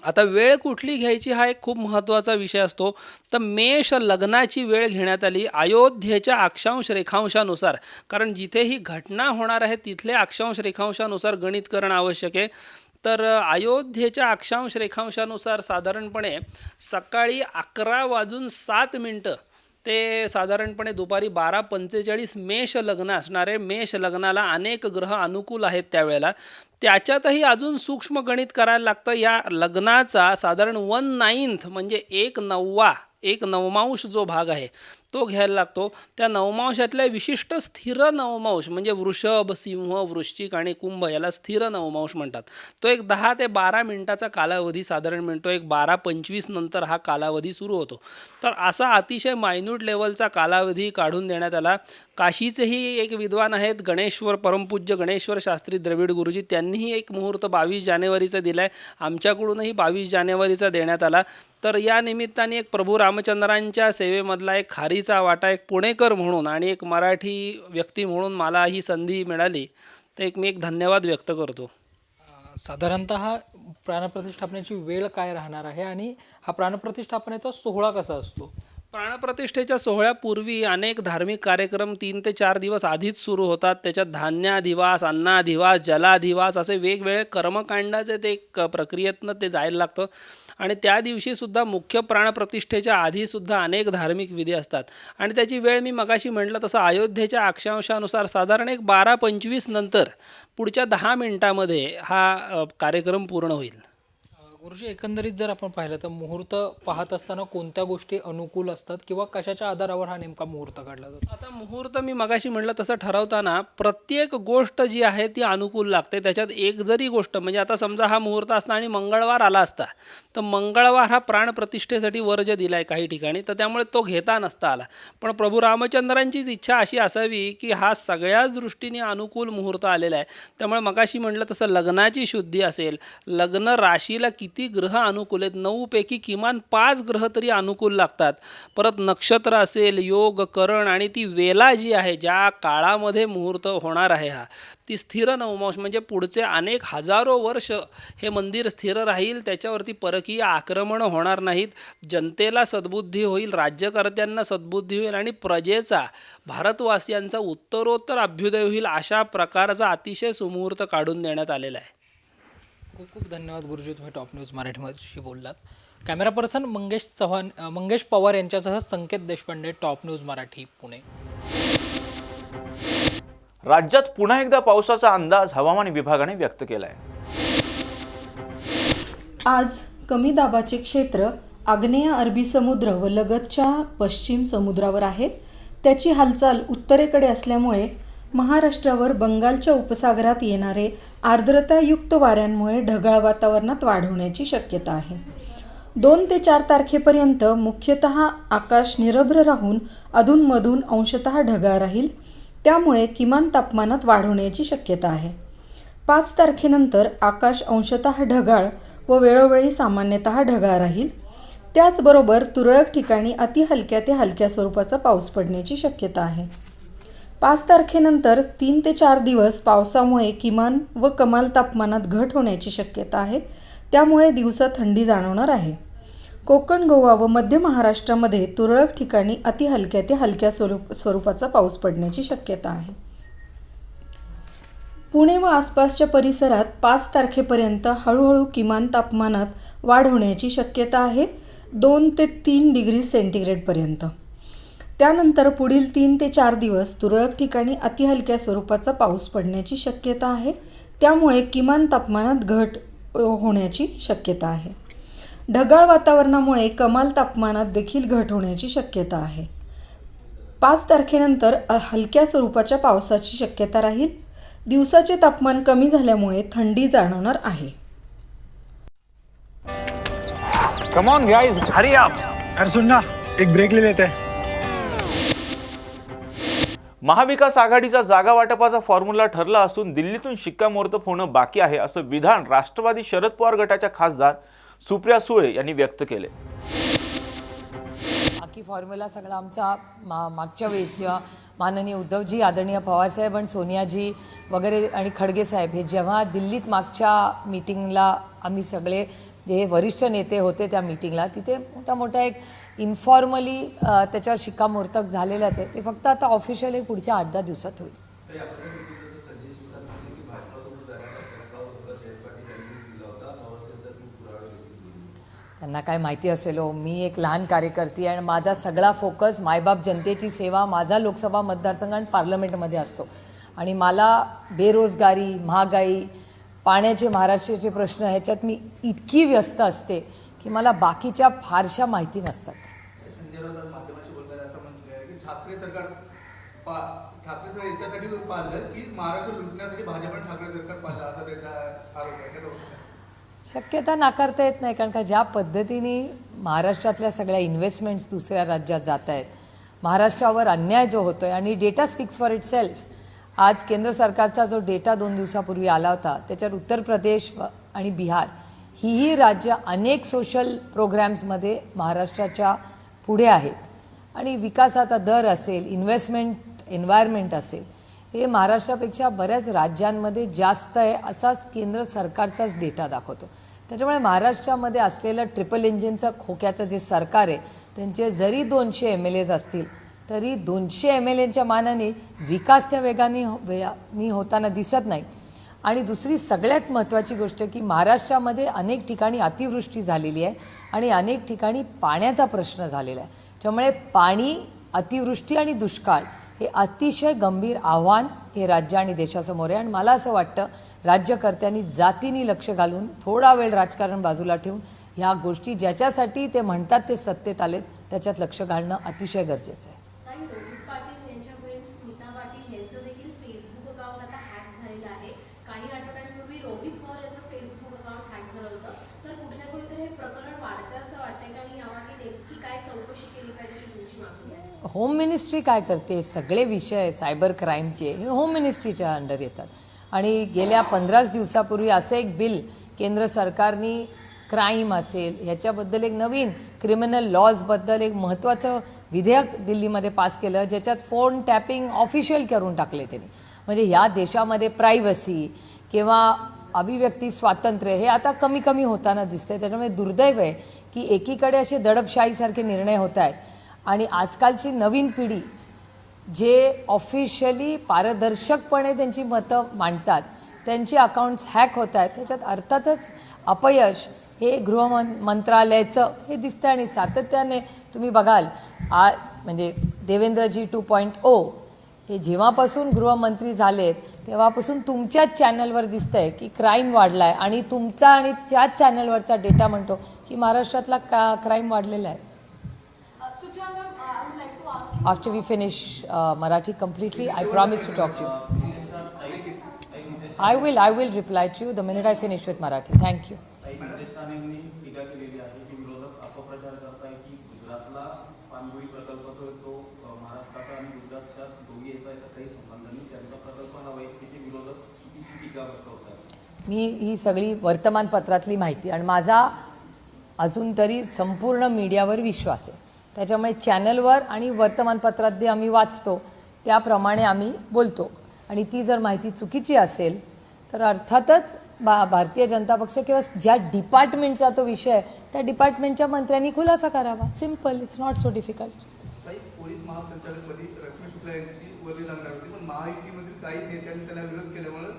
आता वेळ कुठली घ्यायची हा एक खूप महत्त्वाचा विषय असतो. तर मेष लग्नाची वेळ घेण्यात आली अयोध्येच्या अक्षांश रेखांशानुसार, कारण जिथे ही घटना होणार आहे तिथले अक्षांश रेखांशानुसार गणित करणं आवश्यक आहे. तर अयोध्येच्या अक्षांश रेखांशानुसार साधारणपणे सकाळी 11:07 ते साधारणपणे दुपारी 12:45 मेष लग्न असणारे. मेष लग्नाला अनेक ग्रह अनुकूल आहेत त्यावेळेला. त्याच्यातही अजून सूक्ष्म गणित करायला लागतं. या लग्नाचा साधारण 1/9 म्हणजे 1/9 जो भाग आहे तो घ्यायला लागतो. त्या नवमांशातल्या विशिष्ट स्थिर नवमांश म्हणजे वृषभ, सिंह, वृश्चिक आणि कुंभ याला स्थिर नवमांश म्हणतात. तो एक 10 ते 12 मिनिटाचा कालावधी साधारण मिळतो. एक 12:25 नंतर हा कालावधी सुरू होतो. तर असा अतिशय मायन्यूट लेवलचा कालावधी काढून देण्यात आला. काशीचेही एक विद्वान आहेत गणेश्वर, परमपूज्य गणेश्वर शास्त्री द्रविड गुरुजी, त्यांनीही एक मुहूर्त 22 जानेवारीचा दिला आहे. आमच्याकडूनही 22 जानेवारीचा देण्यात आला. तर या निमित्ताने एक प्रभू रामचंद्रांच्या सेवेमधला एक खारीचा वाटा, एक पुणेकर म्हणून आणि एक मराठी व्यक्ती म्हणून मला ही संधी मिळाली, तर मी एक धन्यवाद व्यक्त करतो. साधारणतः प्राणप्रतिष्ठापनेची वेळ काय राहणार आहे आणि हा प्राणप्रतिष्ठापनेचा सोहळा कसा असतो? प्राणप्रतिष्ठेच्या सोहळ्यापूर्वी अनेक धार्मिक कार्यक्रम 3 ते 4 दिवस आधीच सुरू होतात. त्याच्यात धान्याधिवास, अन्नाधिवास, जलाधिवास असे वेगवेगळे कर्मकांडाचे ते एक प्रक्रियेतनं ते जायला लागतं. आणि त्या दिवशीसुद्धा मुख्य प्राणप्रतिष्ठेच्या आधीसुद्धा अनेक धार्मिक विधी असतात. आणि त्याची वेळ मी मगाशी म्हटलं तसं अयोध्येच्या अक्षांशानुसार साधारण एक 12:25 नंतर पुढच्या 10 मिनिटामध्ये हा कार्यक्रम पूर्ण होईल. गुरुजी, एकंदरीत जर आपण पाहिलं तर मुहूर्त पाहत असताना कोणत्या गोष्टी अनुकूल असतात किंवा कशाच्या आधारावर हा नेमका मुहूर्त काढला जातो? आता मुहूर्त मी मगाशी म्हटलं तसं ठरवताना प्रत्येक गोष्ट जी आहे ती अनुकूल लागते. त्याच्यात एक जरी गोष्ट म्हणजे आता समजा हा मुहूर्त असता आणि मंगळवार आला असता तर मंगळवार हा प्राणप्रतिष्ठेसाठी वर्ज दिला आहे काही ठिकाणी, तर त्यामुळे तो घेता नसता आला. पण प्रभू रामचंद्रांचीच इच्छा अशी असावी की हा सगळ्याच दृष्टीने अनुकूल मुहूर्त आलेला आहे. त्यामुळे मगाशी म्हटलं तसं लग्नाची शुद्धी असेल, लग्न राशीला किती ग्रह अनुकूल आहेत, 9 पैकी किमान 5 ग्रह तरी अनुकूल लागतात. परत नक्षत्र असेल, योग, करण आणि ती वेला जी आहे ज्या काळामध्ये मुहूर्त होणार आहे हा ती स्थिर नवमांश म्हणजे पुढचे अनेक हजारो वर्ष हे मंदिर स्थिर राहील. त्याच्यावरती परकीय आक्रमण होणार नाहीत. जनतेला सद्बुद्धी होईल, राज्यकर्त्यांना सद्बुद्धी होईल आणि प्रजेचा, भारतवासियांचा उत्तरोत्तर अभ्युदय होईल. अशा प्रकारचा अतिशय सुमुहूर्त काढून देण्यात आलेला आहे. खूप खूप धन्यवाद गुरुजी, तुम्ही टॉप न्यूज मराठीमध्ये बोललात. कॅमेरा पर्सन मंगेश पवार यांच्यासह संकेत देशपांडे, टॉप न्यूज मराठी, पुणे. राज्यात पुन्हा एकदा पावसाचा अंदाज हवामान विभागाने व्यक्त केला आहे. आज कमी दाबाचे क्षेत्र आग्नेय अरबी समुद्र व लगतच्या पश्चिम समुद्रावर आहे. त्याची हालचाल उत्तरेकडे असल्यामुळे महाराष्ट्रावर बंगालच्या उपसागरात येणारे आर्द्रतायुक्त वाऱ्यांमुळे ढगाळ वातावरणात वाढ होण्याची शक्यता आहे. 2 ते 4 तारखेपर्यंत मुख्यतः आकाश निरभ्र राहून अधूनमधून अंशतः ढगाळ राहील. त्यामुळे किमान तापमानात वाढ होण्याची शक्यता आहे. 5 तारखेनंतर आकाश अंशतः ढगाळ व वेळोवेळी सामान्यतः ढगाळ राहील. त्याचबरोबर तुरळक ठिकाणी अतिहलक्या ते हलक्या स्वरूपाचा पाऊस पडण्याची शक्यता आहे. 5 तारखेनंतर 3 ते 4 दिवस पावसामुळे किमान व कमाल तापमानात घट होण्याची शक्यता आहे. त्यामुळे दिवसा थंडी जाणवणार आहे. कोकण, गोवा व मध्य महाराष्ट्रामध्ये तुरळक ठिकाणी अतिहलक्या ते हलक्या स्वरूपाचा पाऊस पडण्याची शक्यता आहे. पुणे व आसपासच्या परिसरात 5 तारखेपर्यंत हळूहळू किमान तापमानात वाढ होण्याची शक्यता आहे 2 ते 3 डिग्री सेंटीग्रेडपर्यंत. त्यानंतर पुढील 3 ते 4 दिवस तुरळक ठिकाणी अतिहलक्या स्वरूपाचा पाऊस पडण्याची शक्यता आहे. त्यामुळे किमान तापमानात घट होण्याची शक्यता आहे. ढगाळ वातावरणामुळे कमाल तापमानात देखील घट होण्याची शक्यता आहे. 5 तारखेनंतर हलक्या स्वरूपाच्या पावसाची शक्यता राहील. दिवसाचे तापमान कमी झाल्यामुळे थंडी जाणवणार आहे. कम ऑन गाइस, हरी अप. अरे सुन ना, एक ब्रेक ले लेते हैं. महाविकास आघाडीचा जागा वाटपाचा फॉर्म्युला ठरला असून दिल्लीतून शिक्कामोर्तब होणं बाकी आहे असं विधान राष्ट्रवादी शरद पवार गटाच्या खासदार सुप्रिया सुळे यांनी व्यक्त केले. बाकी फॉर्म्युला सगळा आमचा मागच्या वेळेस जेव्हा माननीय उद्धवजी, आदरणीय पवारसाहेब आणि सोनियाजी वगैरे आणि खडगे साहेब हे जेव्हा दिल्लीत मागच्या मीटिंगला आम्ही सगळे जे वरिष्ठ नेते होते त्या मीटिंगला, तिथे मोठा एक इन्फॉर्मली त्याच्यावर शिक्कामोर्तब झालेलाच आहे. ते फक्त आता ऑफिशियल एक पुढच्या 8-10 दिवसात होईल. त्यांना काय माहिती असेल हो, मी एक लहान कार्यकर्ती आणि माझा सगळा फोकस मायबाप जनतेची सेवा, माझा लोकसभा मतदारसंघ आणि पार्लमेंटमध्ये असतो. आणि मला बेरोजगारी, महागाई, पाण्याचे, महाराष्ट्राचे प्रश्न ह्याच्यात मी इतकी व्यस्त असते की मला बाकीच्या फारशा माहिती नसतात. ठाकरे सरकार याच्यासाठी पाहिलं की महाराष्ट्र लुटण्यासाठी भाजपने ठाकरे सरकार पाहिलं असा त्याचा आरोप आहे. शक्यता नाकारता येत नाही, कारण का ज्या पद्धतीने महाराष्ट्रातल्या सगळ्या इन्व्हेस्टमेंट्स दुसऱ्या राज्यात जात आहेत, महाराष्ट्रावर अन्याय जो होतो आहे आणि data speaks for it self. आज केंद्र सरकारचा जो डेटा 2 दिवसापूर्वी आला होता त्याच्यावर उत्तर प्रदेश आणि बिहार ही राज्य अनेक सोशल प्रोग्रॅम्समध्ये महाराष्ट्राच्या पुढे आहेत आणि विकासाचा दर असेल, इन्व्हेस्टमेंट एन्व्हायरमेंट असेल, हे महाराष्ट्रापेक्षा बऱ्याच राज्यांमध्ये जास्त आहे असाच केंद्र सरकारचाच डेटा दाखवतो. त्याच्यामुळे महाराष्ट्रामध्ये असलेलं ट्रिपल इंजिनचं खोक्याचं जे सरकार आहे, त्यांचे जरी 200 MLAs असतील तरी 200 MLAंच्या मानाने विकास त्या वेगाने होताना दिसत नाही. आणि दुसरी सगळ्यात महत्त्वाची गोष्ट की महाराष्ट्रामध्ये अनेक ठिकाणी अतिवृष्टी झालेली आहे आणि अनेक ठिकाणी पाण्याचा प्रश्न झालेला आहे. त्यामुळे पाणी, अतिवृष्टी आणि दुष्काळ हे अतिशय गंभीर आव्हान हे राज्य आणि देशासमोर आहे. आणि मला असं वाटतं राज्यकर्त्यांनी जातीने लक्ष घालून थोडा वेळ राजकारण बाजूला ठेवून ह्या गोष्टी ज्याच्यासाठी ते म्हणतात ते सत्तेत आलेत त्याच्यात लक्ष घालणं अतिशय गरजेचं आहे. होम मिनिस्ट्री काय करते? सगळे विषय सायबर क्राईमचे हे होम मिनिस्ट्रीच्या अंडर येतात. आणि गेल्या 15 दिवसापूर्वी असं एक बिल केंद्र सरकारने क्राईम असेल ह्याच्याबद्दल एक नवीन क्रिमिनल लॉजबद्दल एक महत्त्वाचं विधेयक दिल्लीमध्ये पास केलं, ज्याच्यात फोन टॅपिंग ऑफिशियल करून टाकले त्यांनी. म्हणजे ह्या देशामध्ये प्रायव्हसी किंवा अभिव्यक्ती स्वातंत्र्य हे आता कमी कमी होताना दिसतंय. त्याच्यामुळे दुर्दैव आहे की एकीकडे असे दडपशाहीसारखे निर्णय होत आहेत आणि आजकालची नवीन पिढी जे ऑफिशियली पारदर्शकपणे त्यांची मतं मांडतात त्यांची अकाउंट्स हॅक होत आहेत. त्याच्यात अर्थातच अपयश हे गृहमंत्रालयाचं हे दिसतं. आणि सातत्याने तुम्ही बघाल म्हणजे देवेंद्रजी 2.0 हे जेव्हापासून गृहमंत्री झालेत तेव्हापासून तुमच्याच चॅनलवर दिसतंय की क्राईम वाढला आहे आणि तुमचा आणि त्याच चॅनलवरचा डेटा म्हणतो की महाराष्ट्रातला क्राईम वाढलेला आहे. After we finish Marathi completely, I promise to talk to you. I will reply to you the minute I finish with Marathi. Thank you. मी ही सगळी वर्तमानपत्रातली माहिती आणि माझा अजून तरी संपूर्ण मीडियावर विश्वास आहे. त्याच्यामुळे चॅनलवर आणि वर्तमानपत्रात जे आम्ही वाचतो त्याप्रमाणे आम्ही बोलतो. आणि ती जर माहिती चुकीची असेल तर अर्थातच भारतीय जनता पक्ष किंवा ज्या डिपार्टमेंटचा तो विषय त्या डिपार्टमेंटच्या मंत्र्यांनी खुलासा करावा. Simple, it's not so difficult. Police महासंचालकपदी रश्मी शुक्ला यांची वरली लागणार होती, पण महायुतीमधील काही नेत्यांनी त्याला विरोध केल्यामुळे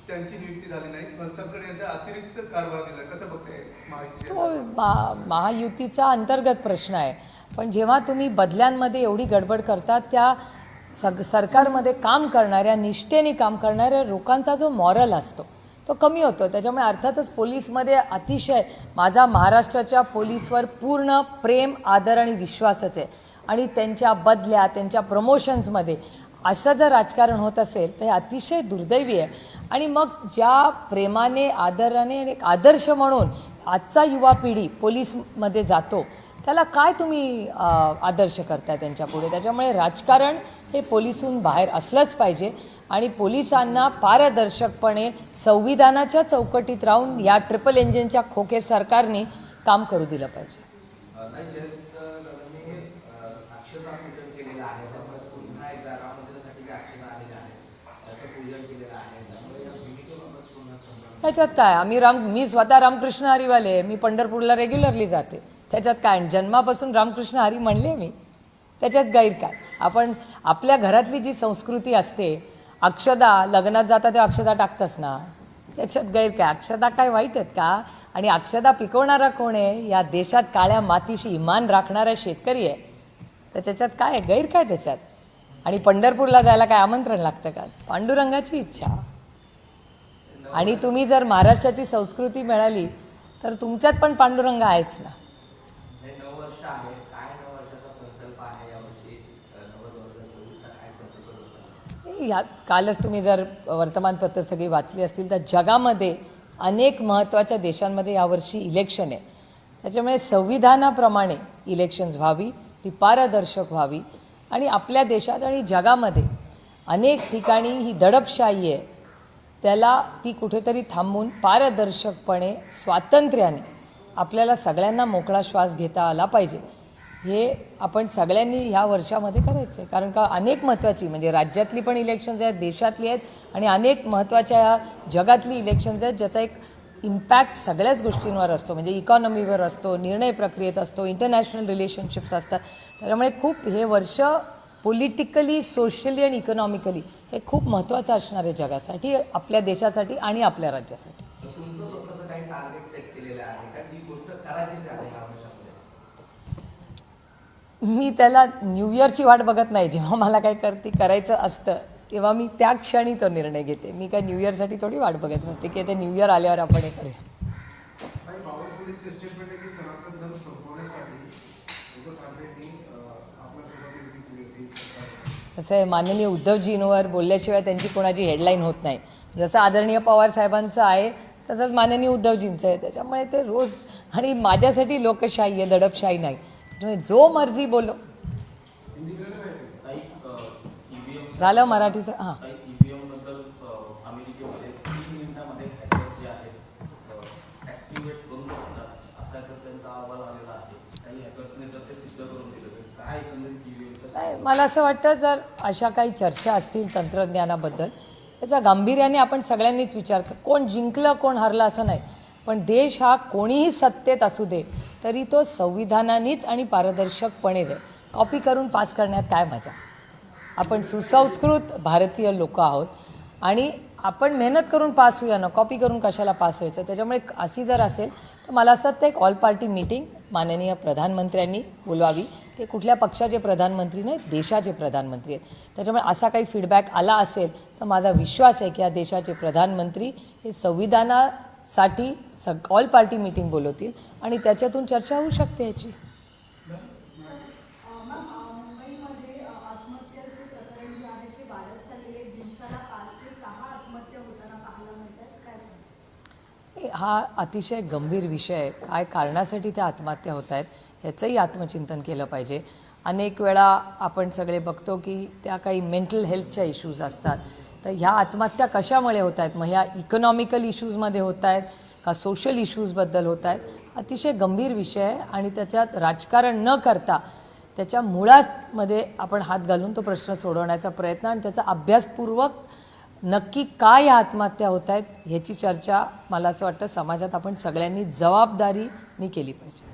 त्यांची नियुक्ती झाली नाही. फणसळकर यांचा अतिरिक्त कारभार दिला. कसं बघताय महायुती? तो महायुतीचा अंतर्गत प्रश्न आहे. पण जेव्हा तुम्ही बदल्यांमध्ये एवढी गडबड करता त्या सरकारमध्ये काम करणाऱ्या, निष्ठेने काम करणाऱ्या लोकांचा जो मॉरल असतो तो कमी होतो. त्याच्यामुळे अर्थातच पोलीसमध्ये अतिशय माझा महाराष्ट्राच्या पोलीसवर पूर्ण प्रेम, आदर आणि विश्वासच आहे. आणि त्यांच्या बदल्या, त्यांच्या प्रमोशन्समध्ये असं जर राजकारण होत असेल तर हे अतिशय दुर्दैवी आहे. आणि मग ज्या प्रेमाने, आदराने एक आदर्श म्हणून आजचा युवा पिढी पोलीसमध्ये जातो त्याला काय तुम्ही आदर्श करताय त्यांच्या पुढे? त्याच्यामुळे राजकारण हे पोलिसून बाहेर असलंच पाहिजे आणि पोलिसांना पारदर्शकपणे संविधानाच्या चौकटीत राहून या ट्रिपल इंजिनच्या खोके सरकारने काम करू दिलं पाहिजे. त्याच्यात काय, मी स्वतः रामकृष्ण हरीवाले आहे, मी पंढरपूरला रेग्युलरली जाते, त्याच्यात काय, जन्मापासून रामकृष्ण हरी म्हणले मी, त्याच्यात गैर काय. आपण आपल्या घरातली जी संस्कृती असते, अक्षदा लग्नात जाता तेव्हा अक्षदा टाकतच ना, त्याच्यात गैर काय. अक्षदा काय वाईट आहेत का? आणि अक्षदा पिकवणारा कोण आहे? या देशात काळ्या मातीशी इमान राखणारा शेतकरी आहे, तर त्याच्यात काय आहे, गैर काय त्याच्यात. आणि पंढरपूरला जायला काय आमंत्रण लागतं का? पांडुरंगाची इच्छा. आणि तुम्ही जर महाराष्ट्राची संस्कृती मिळाली तर तुमच्यात पण पांडुरंग आहेच ना. कालच तुम्ही जर वर्तमानपत्र सगळी वाचली असतील तर जगामध्ये अनेक महत्त्वाच्या देशांमध्ये यावर्षी इलेक्शन आहे. त्याच्यामुळे संविधानाप्रमाणे इलेक्शन्स व्हावी, ती पारदर्शक व्हावी. आणि आपल्या देशात आणि जगामध्ये अनेक ठिकाणी ही दडपशाही आहे, त्याला ती कुठेतरी थांबवून पारदर्शकपणे स्वातंत्र्याने आपल्याला सगळ्यांना मोकळा श्वास घेता आला पाहिजे. हे आपण सगळ्यांनी ह्या वर्षामध्ये करायचं आहे. कारण का अनेक महत्त्वाची म्हणजे राज्यातली पण इलेक्शन्स आहेत, देशातली आहेत आणि अनेक महत्त्वाच्या जगातली इलेक्शन्स आहेत, ज्याचा एक इम्पॅक्ट सगळ्याच गोष्टींवर असतो. म्हणजे इकॉनॉमीवर असतो, निर्णय प्रक्रियेत असतो, इंटरनॅशनल रिलेशनशिप्स असतात. त्याच्यामुळे खूप हे वर्ष पॉलिटिकली, सोशली आणि इकॉनॉमिकली हे खूप महत्त्वाचं असणार आहे जगासाठी, आपल्या देशासाठी आणि आपल्या राज्यासाठी. मी त्याला न्यू इयरची वाट बघत नाही. जेव्हा मला काही करायचं असतं तेव्हा मी त्या क्षणी तो निर्णय घेते. मी काय न्यू इयरसाठी थोडी वाट बघत नसते की ते न्यू इयर आल्यावर आपण हे करूया. कसं आहे, माननीय उद्धवजींवर बोलल्याशिवाय त्यांची कोणाची हेडलाईन होत नाही. जसं आदरणीय पवार साहेबांचं आहे तसंच माननीय उद्धवजींचं आहे. त्याच्यामुळे ते रोज, आणि माझ्यासाठी लोकशाही आहे, दडपशाही नाही. त्यामुळे जो मर्जी बोलो. झालं मराठीचं. हां, मला असं वाटतं जर अशा काही चर्चा असतील तंत्रज्ञानाबद्दल, याचा गांभीर्याने आपण सगळ्यांनीच विचार कोण जिंकलं कोण हरलं असं नाही, पण देश हा कोणीही सत्तेत असू दे तरी तो संविधानानेच आणि पारदर्शकपणे जाईल. कॉपी करून पास करण्यात काय मजा. आपण सुसंस्कृत भारतीय लोक आहोत आणि आपण मेहनत करून पास होऊया ना, कॉपी करून कशाला पास व्हायचं. त्याच्यामुळे अशी जर असेल तर मला असं वाटतं एक ऑल पार्टी मीटिंग माननीय प्रधानमंत्र्यांनी बोलवावी. ते कुठल्या पक्षाचे प्रधानमंत्री नाहीत, देशाचे प्रधानमंत्री आहेत. त्याच्यामुळे असा काही फीडबॅक आला असेल तर माझा विश्वास आहे की या देशाचे प्रधानमंत्री हे संविधानासाठी ऑल पार्टी मीटिंग बोलवतील आणि त्याच्यातून चर्चा होऊ शकते याची. हा अतिशय गंभीर विषय आहे. काय कारणासाठी त्या आत्महत्या होत आहेत ह्याचंही आत्मचिंतन केलं पाहिजे. अनेक वेळा आपण सगळे बघतो की त्या काही मेंटल हेल्थच्या इश्यूज असतात. तर ह्या आत्महत्या कशामुळे होत आहेत? मग ह्या इकॉनॉमिकल इश्यूजमध्ये होत आहेत का सोशल इश्यूजबद्दल होत आहेत? अतिशय गंभीर विषय आहे आणि त्याच्यात राजकारण न करता त्याच्या मुळामध्ये आपण हात घालून तो प्रश्न सोडवण्याचा प्रयत्न आणि त्याचा अभ्यासपूर्वक नक्की काय या आत्महत्या होत आहेत ह्याची चर्चा मला असं वाटतं समाजात आपण सगळ्यांनी जबाबदारीने केली पाहिजे.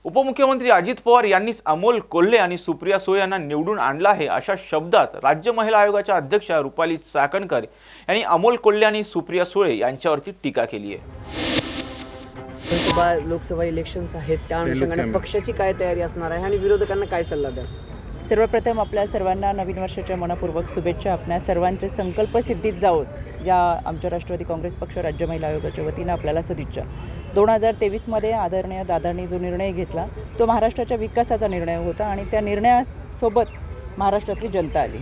उपमुख्यमंत्री अजित पवार यांनीच अमोल कोल्हे आणि सुप्रिया सुळे यांना निवडून आणलं आहे अशा शब्दात राज्य महिला आयोगाच्या अध्यक्षा रुपाली चाकणकर यांनी अमोल कोल्हे आणि सुप्रिया सुळे यांच्यावरती टीका केली आहे. लोकसभा इलेक्शन्स आहेत, त्या अनुषंगाने पक्षाची काय तयारी असणार आहे आणि विरोधकांना काय सल्ला द्या? सर्वप्रथम आपल्या सर्वांना नवीन वर्षाच्या मनपूर्वक शुभेच्छा. आपल्या सर्वांचे संकल्प सिद्धीत जावोत या आमच्या राष्ट्रवादी काँग्रेस पक्ष राज्य महिला आयोगाच्या वतीनं आपल्याला सदिच्छा. 2023मध्ये आदरणीय दादांनी जो निर्णय घेतला तो महाराष्ट्राच्या विकासाचा निर्णय होता आणि त्या निर्णयासोबत महाराष्ट्रातली जनता आली.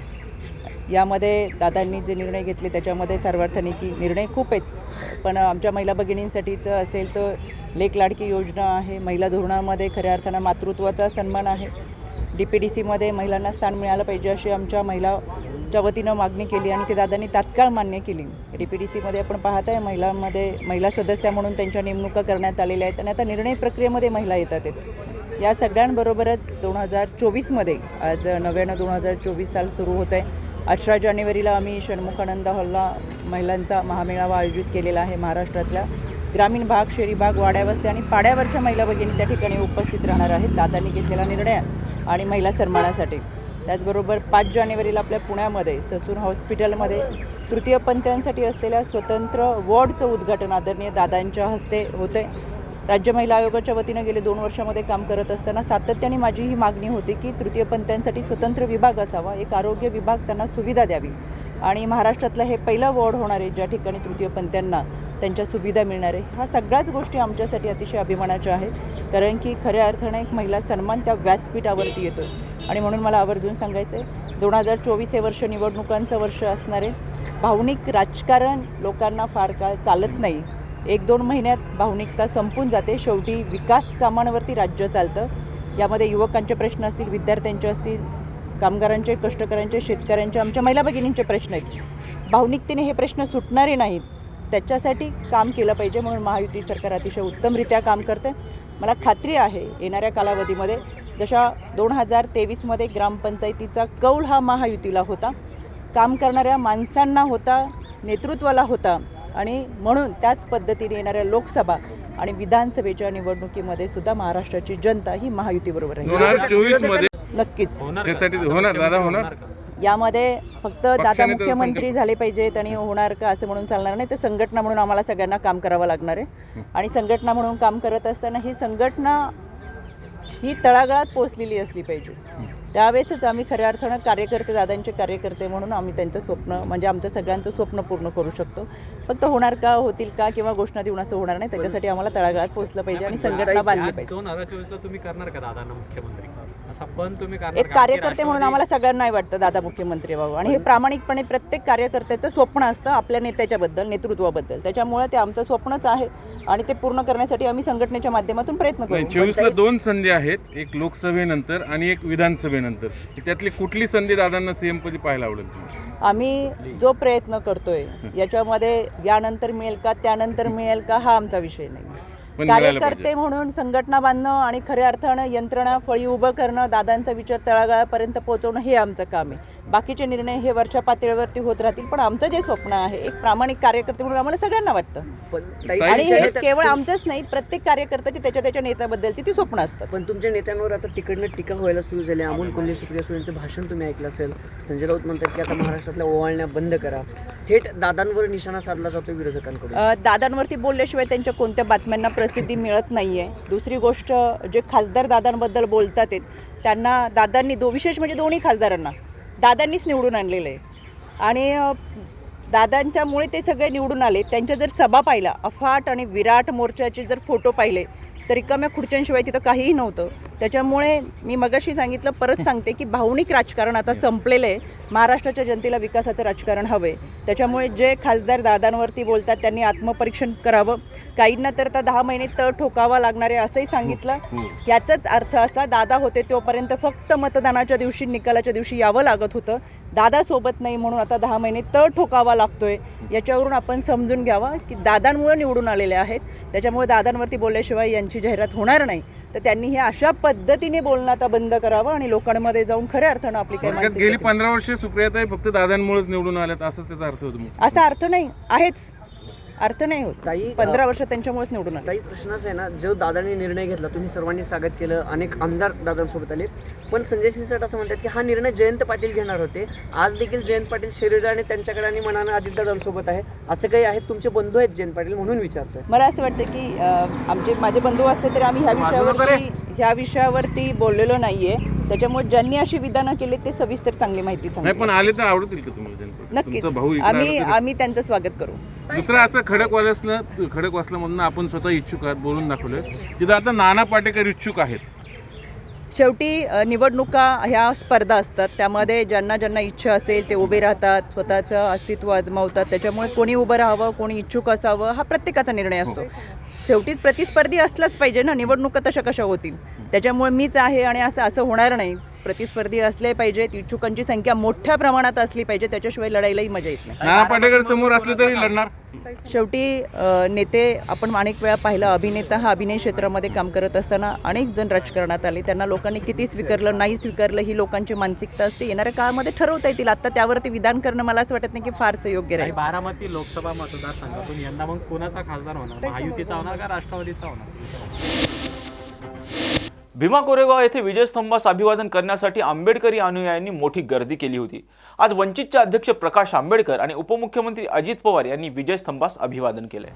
यामध्ये दादांनी जे निर्णय घेतले त्याच्यामध्ये सार्वर्थनिकी निर्णय खूप आहेत, पण आमच्या महिला भगिनींसाठीचं असेल तर लेक लाडकी योजना आहे, महिला धोरणामध्ये खऱ्या अर्थानं मातृत्वाचा सन्मान आहे, DPDCमध्ये महिलांना स्थान मिळालं पाहिजे अशी आमच्या महिलाच्या वतीनं मागणी केली आणि ते दादांनी तात्काळ मान्य केली. DPDCमध्ये आपण पाहत आहे महिला सदस्य म्हणून त्यांच्या नेमणुका करण्यात आलेल्या आहेत आणि आता निर्णय प्रक्रियेमध्ये महिला येतात आहेत. या सगळ्यांबरोबरच 2024मध्ये आज 9/2024 साल सुरू होत आहे. 18 जानेवारीला आम्ही षण्मुखानंद हॉलला महिलांचा महामेळावा आयोजित केलेला आहे. महाराष्ट्रातल्या ग्रामीण भाग, शहरी भाग, वाड्यावस्ती आणि पाड्यावरच्या महिला भगिनी त्या ठिकाणी उपस्थित राहणार आहेत दादांनी घेतलेला निर्णय आणि महिला सन्मानासाठी. त्याचबरोबर 5 जानेवारीला आपल्या पुण्यामध्ये ससून हॉस्पिटलमध्ये तृतीयपंथीयांसाठी असलेल्या स्वतंत्र वॉर्डचं उद्घाटन आदरणीय दादांच्या हस्ते होते. राज्य महिला आयोगाच्या वतीनं गेले 2 वर्षामध्ये काम करत असताना सातत्याने माझी ही मागणी होती की तृतीयपंथीयांसाठी स्वतंत्र विभाग असावा, एक आरोग्य विभाग त्यांना सुविधा द्यावी आणि महाराष्ट्रातलं हे पहिलं वॉर्ड होणार आहे ज्या ठिकाणी तृतीयपंथीयांना त्यांच्या सुविधा मिळणार आहे. ह्या सगळ्याच गोष्टी आमच्यासाठी अतिशय अभिमानाच्या आहेत, कारण की खऱ्या अर्थाने एक महिला सन्मान त्या व्यासपीठावरती येतो आणि म्हणून मला आवर्जून सांगायचं आहे 2024 हे वर्ष निवडणुकांचं वर्ष असणार आहे. भावनिक राजकारण लोकांना फार काळ चालत नाही. 1-2 महिन्यात भावनिकता संपून जाते. शेवटी विकास कामांवरती राज्य चालतं. यामध्ये युवकांचे प्रश्न असतील, विद्यार्थ्यांचे असतील, कामगारांचे, कष्टकऱ्यांचे, शेतकऱ्यांचे, आमच्या महिला भगिनींचे प्रश्न आहेत. भावनिकतेने हे प्रश्न सुटणारे नाहीत. त्याच्यासाठी काम केलं पाहिजे म्हणून महायुती सरकार अतिशय उत्तमरित्या काम करते. मला खात्री आहे येणाऱ्या कालावधीमध्ये जशा 2023मध्ये ग्रामपंचायतीचा कौल हा महायुतीला होता, काम करणाऱ्या माणसांना होता, नेतृत्वाला होता आणि म्हणून त्याच पद्धतीने येणाऱ्या लोकसभा आणि विधानसभेच्या निवडणुकीमध्ये सुद्धा महाराष्ट्राची जनता ही महायुतीबरोबर आहे. 2024 नक्कीच होणार दादा होणार. यामध्ये फक्त दादा मुख्यमंत्री झाले पाहिजेत आणि होणार का असं म्हणून चालणार नाही. तर संघटना म्हणून आम्हाला सगळ्यांना काम करावं लागणार आहे आणि संघटना म्हणून काम करत असताना ही संघटना ही तळागाळात पोचलेली असली पाहिजे. त्यावेळेसच आम्ही खऱ्या अर्थानं कार्यकर्ते, दादांचे कार्यकर्ते म्हणून आम्ही त्यांचं स्वप्न म्हणजे आमचं सगळ्यांचं स्वप्न पूर्ण करू शकतो. फक्त होणार का, होतील का किंवा घोषणा देऊन असं होणार नाही. त्याच्यासाठी आम्हाला तळागाळात पोचलं पाहिजे आणि संघटना बांधली पाहिजे. 2024ला तुम्ही करणार का दादांना मुख्यमंत्री असा पण तुम्ही करणार? एक कार्यकर्ते म्हणून आम्हाला सगळ्यांनाही वाटतं दादा मुख्यमंत्री व्हावं आणि हे प्रामाणिकपणे प्रत्येक कार्यकर्त्याचं स्वप्न असतं आपल्या नेत्याच्याबद्दल, नेतृत्वाबद्दल. त्याच्यामुळे ते आमचं स्वप्नच आहे आणि ते पूर्ण करण्यासाठी आम्ही संघटनेच्या माध्यमातून प्रयत्न करू. 24ला 2 संधी आहेत, एक लोकसभेनंतर आणि एक विधानसभेनंतर. त्यातली कुठली संधी दादांना सीएम पदी पाहायला आवडेल? आम्ही जो प्रयत्न करतोय याच्यामध्ये यानंतर मिळेल का, त्यानंतर मिळेल का हा आमचा विषय नाही. कार्यकर्ते म्हणून संघटना बांधणं आणि खऱ्या अर्थानं यंत्रणा फळी उभं करणं, दादांचा विचार तळागाळापर्यंत पोहोचवणं हे आमचं काम आहे. बाकीचे निर्णय हे वरच्या पातळीवरती होत राहतील, पण आमचं जे स्वप्न आहे एक प्रामाणिक कार्यकर्ते म्हणून आम्हाला सगळ्यांना वाटतं आणि हे केवळ आमचंच नाही, प्रत्येक कार्यकर्त्याची त्याच्या नेत्याबद्दलची ती स्वप्न असतं. पण तुमच्या नेत्यांवर आता तिकडनं टीका व्हायला सुरू झाली. अमोल कोल्हे, सुप्रिया सुळेंचं भाषण तुम्ही ऐकलं असेल. संजय राऊत म्हणतात की आता महाराष्ट्रातल्या ओवाळण्या बंद करा. थेट दादांवर निशाणा साधला जातो विरोधकांकडून. दादांवरती बोलल्याशिवाय त्यांच्या कोणत्या बातम्यांना प्रसिद्धी मिळत नाही आहे. दुसरी गोष्ट, जे खासदार दादांबद्दल बोलतात आहेत त्यांना दादांनी विशेष म्हणजे दोन्ही खासदारांना दादांनीच निवडून आणलेलं आहे आणि दादांच्यामुळे ते सगळे निवडून आले. त्यांच्या जर सभा पाहिला, अफाट आणि विराट मोर्चाचे जर फोटो पाहिले तर रिकाम्या खुर्च्यांशिवाय तिथं काहीही नव्हतं. त्याच्यामुळे मी मगाशी सांगितलं, परत सांगते की भावनिक राजकारण आता संपलेलं आहे. महाराष्ट्राच्या जनतेला विकासाचं राजकारण हवं आहे. त्याच्यामुळे जे खासदार दादांवरती बोलतात त्यांनी आत्मपरीक्षण करावं. काहींना तर आता 10 महिने तळ ठोकावा लागणार आहे असंही सांगितलं. याचाच अर्थ असा, दादा होते तोपर्यंत फक्त मतदानाच्या दिवशी, निकालाच्या दिवशी यावं लागत होतं. दादा सोबत नाही म्हणून आता 10 महिने तळ ठोकावा लागतोय. याच्यावरून आपण समजून घ्यावा की दादांमुळे निवडून आलेले आहेत. त्याच्यामुळे दादांवरती बोलल्याशिवाय यांची जाहिरात होणार नाही. तर त्यांनी हे अशा पद्धतीने बोलणं आता बंद करावं आणि लोकांमध्ये जाऊन खऱ्या अर्थानं आपली काही माणसं. गेली 15 वर्षे सुप्रियाताई फक्त दादांमुळेच निवडून आल्यात असंच त्याचा अर्थ होतो? असा अर्थ नाही आहेच, अर्थ नाही होत. 15 वर्ष त्यांच्यामुळेच निवडून आले. काही प्रश्नच आहे ना, जो दादांनी निर्णय घेतला, तुम्ही सर्वांनी स्वागत केलं, अनेक आमदार दादांसोबत आले, पण संजय शिरसाट असं म्हणतात की हा निर्णय जयंत पाटील घेणार होते. आज देखील जयंत पाटील शरीराने त्यांच्याकडे आणि मनानं अजितदादांसोबत आहे. असं काही आहेत तुमचे बंधू आहेत जयंत पाटील म्हणून विचारतोय. मला असं वाटतं की माझे बंधू असते तर आम्ही ह्या विषयावरती बोललेलो नाहीये. त्याच्यामुळे ज्यांनी अशी विधानं केली ते सविस्तर चांगली माहिती सांगतात. पण आले तर आवडतील का तुम्हाला? नक्कीच आम्ही त्यांचं स्वागत करू. दुसरं असं खडकवासल्यामधून आपण स्वतः इच्छुक आहात, बोलून दाखवलं. तिथं आता नाना पाटेकर इच्छुक आहेत. शेवटी निवडणुका ह्या स्पर्धा असतात, त्यामध्ये ज्यांना ज्यांना इच्छा असेल ते उभे राहतात, स्वतःचं अस्तित्व आजमावतात. त्याच्यामुळे कोणी उभं राहावं, कोणी इच्छुक असावं हा प्रत्येकाचा निर्णय असतो. शेवटी प्रतिस्पर्धी असलाच पाहिजे ना, निवडणुका तशा कशा होतील. त्याच्यामुळे मीच आहे आणि असं होणार नाही. प्रतिस्पर्धी असले पाहिजेत, इच्छुकांची संख्या मोठ्या प्रमाणात असली पाहिजे, त्याच्याशिवाय लढाईलाही मजा येत नाही. नाना पाटेकर समोर असले तरी लढणार. शेवटी नेते आपण अनेक वेळा पाहिलं, अभिनेता हा अभिनय क्षेत्रामध्ये काम करत असताना अनेक जण राजकारणात आले, त्यांना लोकांनी किती स्वीकारलं नाही स्वीकारलं ही लोकांची मानसिकता असते. येणाऱ्या काळामध्ये ठरवता येतील. आता त्यावरती विधान करणं मला असं वाटत नाही की फारसं योग्य राहील. बारामती लोकसभा मतदारसंघातून यंदा मग कोणाचा खासदार होणार? महायुतीचा होणार का राष्ट्रवादीचा होणार? भीमा कोरेगाव येथे विजयस्तंभास अभिवादन करण्यासाठी आंबेडकरी अनुयायांनी मोठी गर्दी केली होती. आज वंचितचे अध्यक्ष प्रकाश आंबेडकर आणि उपमुख्यमंत्री अजित पवार यांनी विजयस्तंभास अभिवादन केले.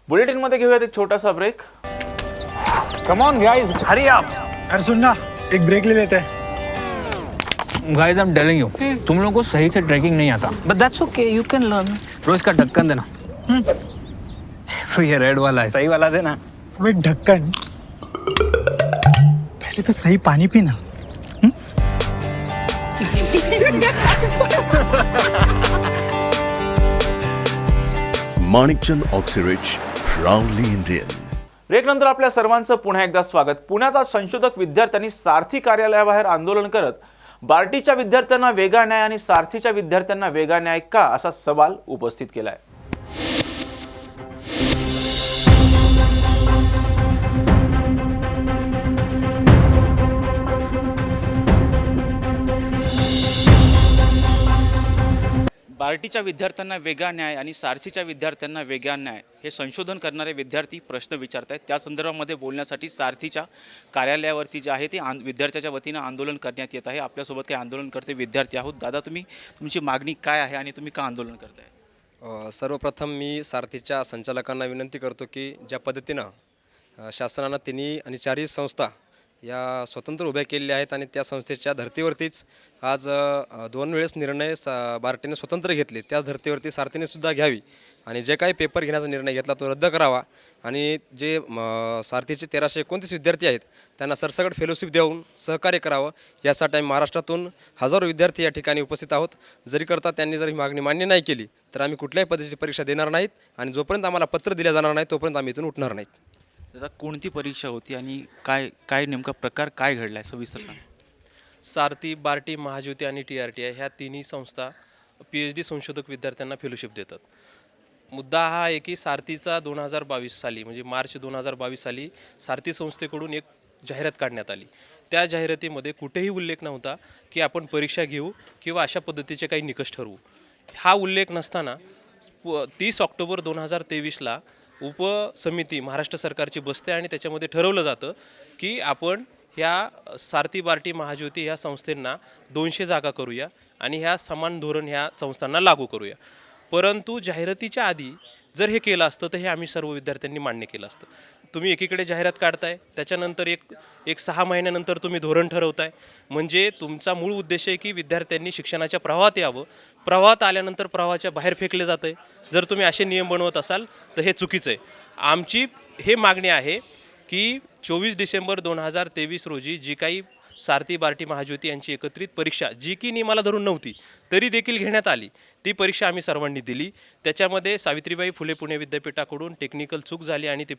बुलेटिनमध्ये घेऊयात एक छोटासा break. Come on guys, hurry up. अरे सुन ना, एक ब्रेक ले लेते हैं. Guys I am telling you, तुम लोगों को सही से ट्रैकिंग नहीं आता. But that's okay, you can learn. रोज का ढक्कन देना. ये रेड वाला है, सही वाला देना. वो एक ढक्कन, पहले तो सही पानी पीना. Manikchand Oxyrich, proudly Indian. ब्रेकनंतर आपल्या सर्वांचं पुन्हा एकदा स्वागत. पुण्याचा संशोधक विद्यार्थ्यांनी सारथी कार्यालयाबाहेर आंदोलन करत बार्टीच्या विद्यार्थ्यांना वेगळा न्याय आणि सारथीच्या विद्यार्थ्यांना वेगळा न्याय का असा सवाल उपस्थित केलाय. बार्टीच्या विद्यार्थ्यांना वेगळा न्याय आणि सारथीच्या विद्यार्थ्यांना वेगळा न्याय हे संशोधन करणारे विद्यार्थी प्रश्न विचारत आहेत. त्या संदर्भामध्ये बोलण्यासाठी सारथीच्या कार्यालयावरती जे आहे ते विद्यार्थ्याच्या वतीनं आंदोलन करण्यात येत आहे. आपल्यासोबत काही आंदोलनकर्ते विद्यार्थी आहोत. दादा, तुमची मागणी काय आहे आणि तुम्ही का आंदोलन करताय? सर्वप्रथम मी सारथीच्या संचालकांना विनंती करतो की ज्या पद्धतीनं शासनानं तिन्ही आणि चारही संस्था या स्वतंत्र उभ्या केलेल्या आहेत आणि त्या संस्थेच्या धर्तीवरतीच आज 2 वेळेस निर्णय बार्टीने स्वतंत्र घेतले, त्याच धर्तीवरती सारथीने सुद्धा घ्यावी आणि जे काही पेपर घेण्याचा निर्णय घेतला तो रद्द करावा आणि जे सारथीचे 1329 विद्यार्थी आहेत त्यांना सरसकट फेलोशिप देऊन सहकार्य करावं. यासाठी आम्ही महाराष्ट्रातून हजारो विद्यार्थी या ठिकाणी उपस्थित आहोत. जरी करता त्यांनी जर ही मागणी मान्य नाही केली तर आम्ही कुठल्याही पद्धतीची परीक्षा देणार नाहीत आणि जोपर्यंत आम्हाला पत्र दिलं जाणार नाही तोपर्यंत आम्ही इथून उठणार नाहीत. दादा, कोणती परीक्षा होती आणि काय नेमका प्रकार काय घडला आहे सविस्तर सांग. सारथी, बार्टी, महाज्योती आणि TRTI ह्या तिन्ही संस्था PhD संशोधक विद्यार्थ्यांना फेलोशिप देतात. मुद्दा हा आहे की सारथीचा 2022 साली म्हणजे मार्च 2022 साली सारथी संस्थेकडून एक जाहिरात काढण्यात आली. त्या जाहिरातीमध्ये कुठेही उल्लेख नव्हता की आपण परीक्षा घेऊ किंवा अशा पद्धतीचे काही निकष ठरवू. हा उल्लेख नसताना 30 ऑक्टोबर 2023ला उपसमिती महाराष्ट्र सरकारची बसते आणि त्याच्यामध्ये ठरवलं जातं की आपण ह्या सारथी, बार्टी, महाज्योती ह्या संस्थांना 200 जागा करूया आणि ह्या समान धोरण ह्या संस्थांना लागू करूया. परंतु जाहिरातीच्या आधी जर हे केलं असतं तर हे आम्ही सर्व विद्यार्थ्यांनी मान्य केलं असतं. तुम्ही एकीकडे जाहिरात काढताय, त्याच्यानंतर एक 6 महिन्यानंतर तुम्ही धोरण ठरवताय. म्हणजे तुमचा मूळ उद्देश आहे की विद्यार्थ्यांनी शिक्षणाच्या प्रवाहात यावं. प्रवाहात आल्यानंतर प्रवाहाच्या बाहेर फेकले जातं आहे. जर तुम्ही असे नियम बनवत असाल तर हे चुकीचं आहे. आमची हे मागणी आहे की 24 डिसेंबर 2023 रोजी जी काही सारथी, बार्टी, महाज्योती यांची एकत्रित परीक्षा जी की नियमाला धरून नव्हती तरी देखील घेण्यात आली, ती परीक्षा आम्ही सर्वांनी दिली. त्याच्यामध्ये सावित्रीबाई फुले पुणे विद्यापीठाकडून टेक्निकल चूक झाली आणि ती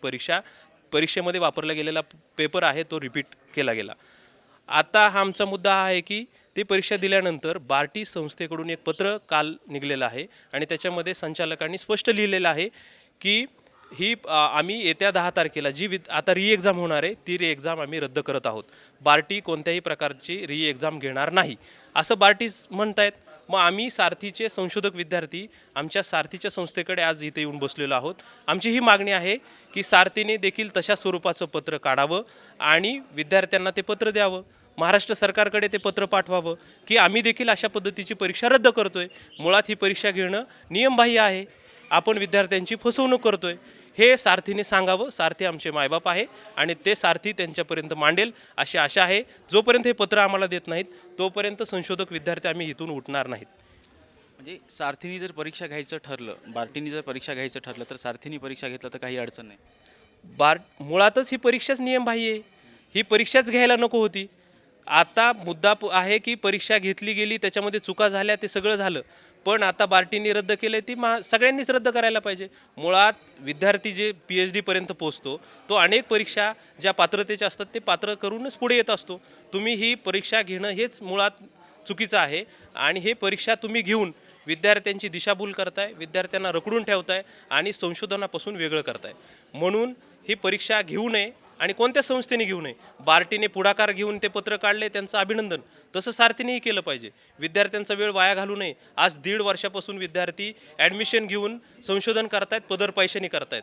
परीक्षेमध्ये वापरला गेलेला पेपर आहे तो रिपीट केला गेला. आता हा आमचा मुद्दा हा आहे की ती परीक्षा दिल्यानंतर बार्टी संस्थेकडून एक पत्र काल निघलेलं आहे आणि त्याच्यामध्ये संचालकांनी स्पष्ट लिहिलेलं आहे की ही आम्ही येत्या 10 तारखेला जी आता री एक्झाम होणार आहे ती री एक्झाम आम्ही रद्द करत आहोत. बार्टी कोणत्याही प्रकारची री एक्झाम घेणार नाही असं बार्टी म्हणतायत. मग आम्ही सारथीचे संशोधक विद्यार्थी आमच्या सारथीच्या संस्थेकडे आज इथे येऊन बसलेलो आहोत. आमची ही मागणी आहे की सारथीने देखील तशा स्वरूपाचं पत्र काढावं आणि विद्यार्थ्यांना ते पत्र द्यावं. महाराष्ट्र सरकारकडे ते पत्र पाठवावं की आम्ही देखील अशा पद्धतीची परीक्षा रद्द करतोय. मुळात ही परीक्षा घेणं नियमबाह्य आहे. आपण विद्यार्थ्यांची फसवणूक करतोय हे सारथीने सांगावं. सारथी आमचे मायबाप आहे आणि ते सारथी त्यांच्यापर्यंत मांडेल अशी आशा आहे. जोपर्यंत हे पत्र आम्हाला देत नाहीत तोपर्यंत संशोधक विद्यार्थी आम्ही इथून उठणार नाहीत. म्हणजे सारथीने जर परीक्षा घ्यायचं ठरलं, बार्टीने जर परीक्षा घ्यायचं ठरलं तर सारथीने परीक्षा घेतलं तर काही अडचण नाही. मुळातच ही परीक्षाच नियमबाह्य आहे. ही परीक्षाच घ्यायला नको होती. आता मुद्दा आहे की परीक्षा घेतली गेली, त्याच्यामध्ये चुका झाल्या, ते सगळं झालं, पण आता बार्टीने रद्द केलं ती सगळ्यांनीच रद्द करायला पाहिजे. मुळात विद्यार्थी जे PhD पर्यंत पोहोचतो तो अनेक परीक्षा ज्या पात्रतेच्या असतात ते पात्र करूनच पुढे येत असतो. तुम्ही ही परीक्षा घेणं हेच मुळात चुकीचं आहे आणि हे परीक्षा तुम्ही घेऊन विद्यार्थ्यांची दिशाभूल करताय, विद्यार्थ्यांना रखडून ठेवताय आणि संशोधनापासून वेगळं करताय. म्हणून ही परीक्षा घेऊ नये आणि कोणत्या संस्थेने घेऊ नये. बार्टीने पुढाकार घेऊन ते पत्र काढले, त्यांचं अभिनंदन. तसं सारथीनेही केलं पाहिजे. विद्यार्थ्यांचा वेळ वाया घालू नये. आज 1.5 वर्षापासून विद्यार्थी ॲडमिशन घेऊन संशोधन करतायत, पदर पैशाने करतायत.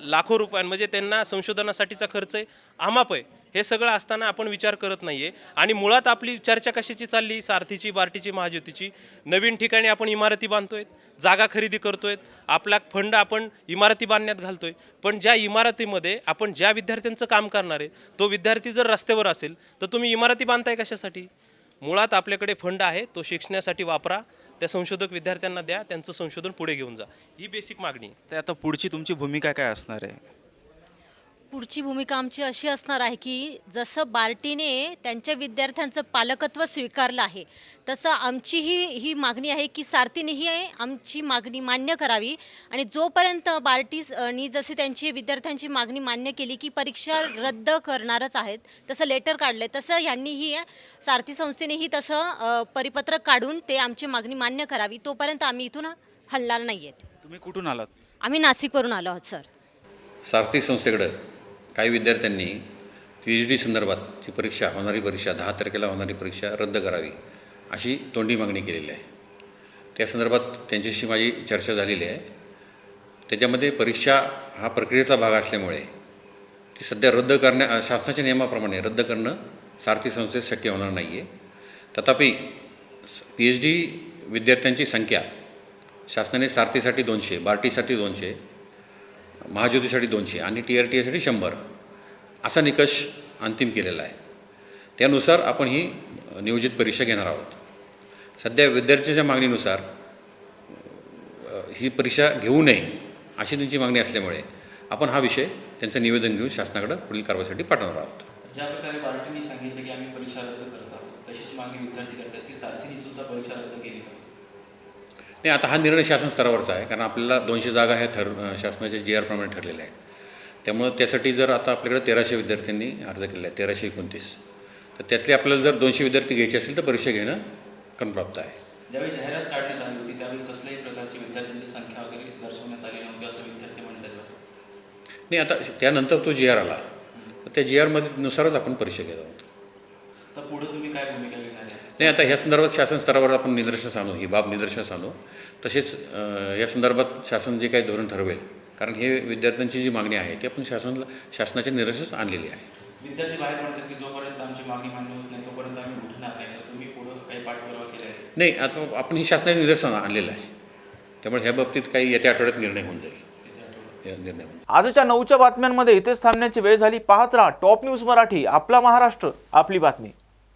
लाखो रुपयांमध्ये त्यांना संशोधनासाठीचा खर्च आहे, अमाप आहे. हे सगळं असताना आपण विचार करत नाही आहे. आणि मुळात आपली चर्चा कशाची चालली, सारथीची, बार्टीची, महाज्योतीची. नवीन ठिकाणी आपण इमारती बांधतोय, जागा खरेदी करतोय, आपला फंड आपण इमारती बांधण्यात घालतोय. पण ज्या इमारतीमध्ये आपण ज्या विद्यार्थ्यांचं काम करणार आहे तो विद्यार्थी जर रस्त्यावर असेल तर तुम्ही इमारती बांधताय कशासाठी? मुळात आपल्याकडे फंड आहे, तो शिक्षणासाठी वापरा, त्या संशोधक विद्यार्थ्यांना द्या, त्यांचं संशोधन पुढे घेऊन जा, ही बेसिक मागणी आहे. तर आता पुढची तुमची भूमिका काय असणार आहे? पुढची भूमिका आमची अशी असणार आहे की जसं बार्टीने त्यांच्या विद्यार्थ्यांचं पालकत्व स्वीकारलं आहे तसं आमचीही ही मागणी आहे की सारथीनेही आमची मागणी मान्य करावी. आणि जोपर्यंत बार्टीनी जशी त्यांची विद्यार्थ्यांची मागणी मान्य केली की परीक्षा रद्द करणारच आहेत, तसं लेटर काढलं आहे, तसं यांनीही सारथी संस्थेनेही तसं परिपत्रक काढून ते आमची मागणी मान्य करावी. तोपर्यंत आम्ही इथून हलणार नाही आहेत. तुम्ही कुठून आलात? आम्ही नाशिकवरून आलो आहोत सर. सारथी संस्थेकडं काही विद्यार्थ्यांनी PhD संदर्भातची परीक्षा, होणारी परीक्षा 10 तारखेला होणारी परीक्षा रद्द करावी अशी तोंडी मागणी केलेली आहे. त्या संदर्भात त्यांच्याशी माझी चर्चा झालेली आहे. त्याच्यामध्ये परीक्षा हा प्रक्रियेचा भाग असल्यामुळे ती सध्या रद्द शासनाच्या नियमाप्रमाणे रद्द करणं सारथी संस्थेत शक्य होणार नाही आहे. तथापि PhD विद्यार्थ्यांची संख्या शासनाने सारथीसाठी 200, बार्टीसाठी 200, महाज्योतीसाठी 200 आणि TRTA साठी 100 असा निकष अंतिम केलेला आहे. त्यानुसार आपण ही नियोजित परीक्षा घेणार आहोत. सध्या विद्यार्थ्यांच्या मागणीनुसार ही परीक्षा घेऊ नये अशी त्यांची मागणी असल्यामुळे आपण हा विषय त्यांचं निवेदन घेऊन शासनाकडे पुढील कारवाईसाठी पाठवणार आहोत. ज्या प्रकारे बार्टीने सांगितलं की आम्ही परीक्षा रद्द करत आहोत, तशीच मागणी विद्यार्थी करतात की सारथीने सुद्धा परीक्षा रद्द केली. नाही, आता हा निर्णय शासन स्तरावरचा आहे, कारण आपल्याला 200 जागा ह्या शासनाच्या GR प्रमाणे ठरलेल्या आहेत. त्यामुळे त्यासाठी जर आता आपल्याकडे 1300 विद्यार्थ्यांनी अर्ज केला आहे, 1329, तर त्यातले आपल्याला जर 200 विद्यार्थी घ्यायचे असतील तर परीक्षा घेणं क्रमप्राप्त आहे. ज्यावेळी जाहिरात काढण्यात आली होती त्यावेळी कसल्याही प्रकारची विद्यार्थ्यांची संख्या वगैरे दर्शवण्यात आली नव्हती असं विद्यार्थी म्हणतात. नाही, आता त्यानंतर तो GR आला, तर त्या GR नुसारच आपण परीक्षा घेत आहोत. तर पुढे तुम्ही काय भूमिका घेणार आहे? नाही, आता ह्या संदर्भात शासन स्तरावर आपण निदर्शनास आणू, ही बाब निदर्शनास आणू. तसेच या संदर्भात शासन जे काही धोरण ठरवेल, कारण हे विद्यार्थ्यांची जी मागणी आहे ती आपण शासनाच्या निदर्शनास आणलेली आहे. विद्यार्थी बाहेर म्हणतात की जोपर्यंत आमची मागणी मान्य होत नाही तोपर्यंत आम्ही उठणार नाही, तर तुम्ही पुढं काही पाठपुरावा केला आहे? नाही, आता आपण ही शासनाच्या निदर्शन आणलेलं आहे, त्यामुळे ह्या बाबतीत काही येत्या आठवड्यात निर्णय होऊन जाईल. आजच्या 9च्या बातम्यांमध्ये इथेच थांबण्याची वेळ झाली. पाहत राहा टॉप न्यूज मराठी, आपला महाराष्ट्र, आपली बातमी.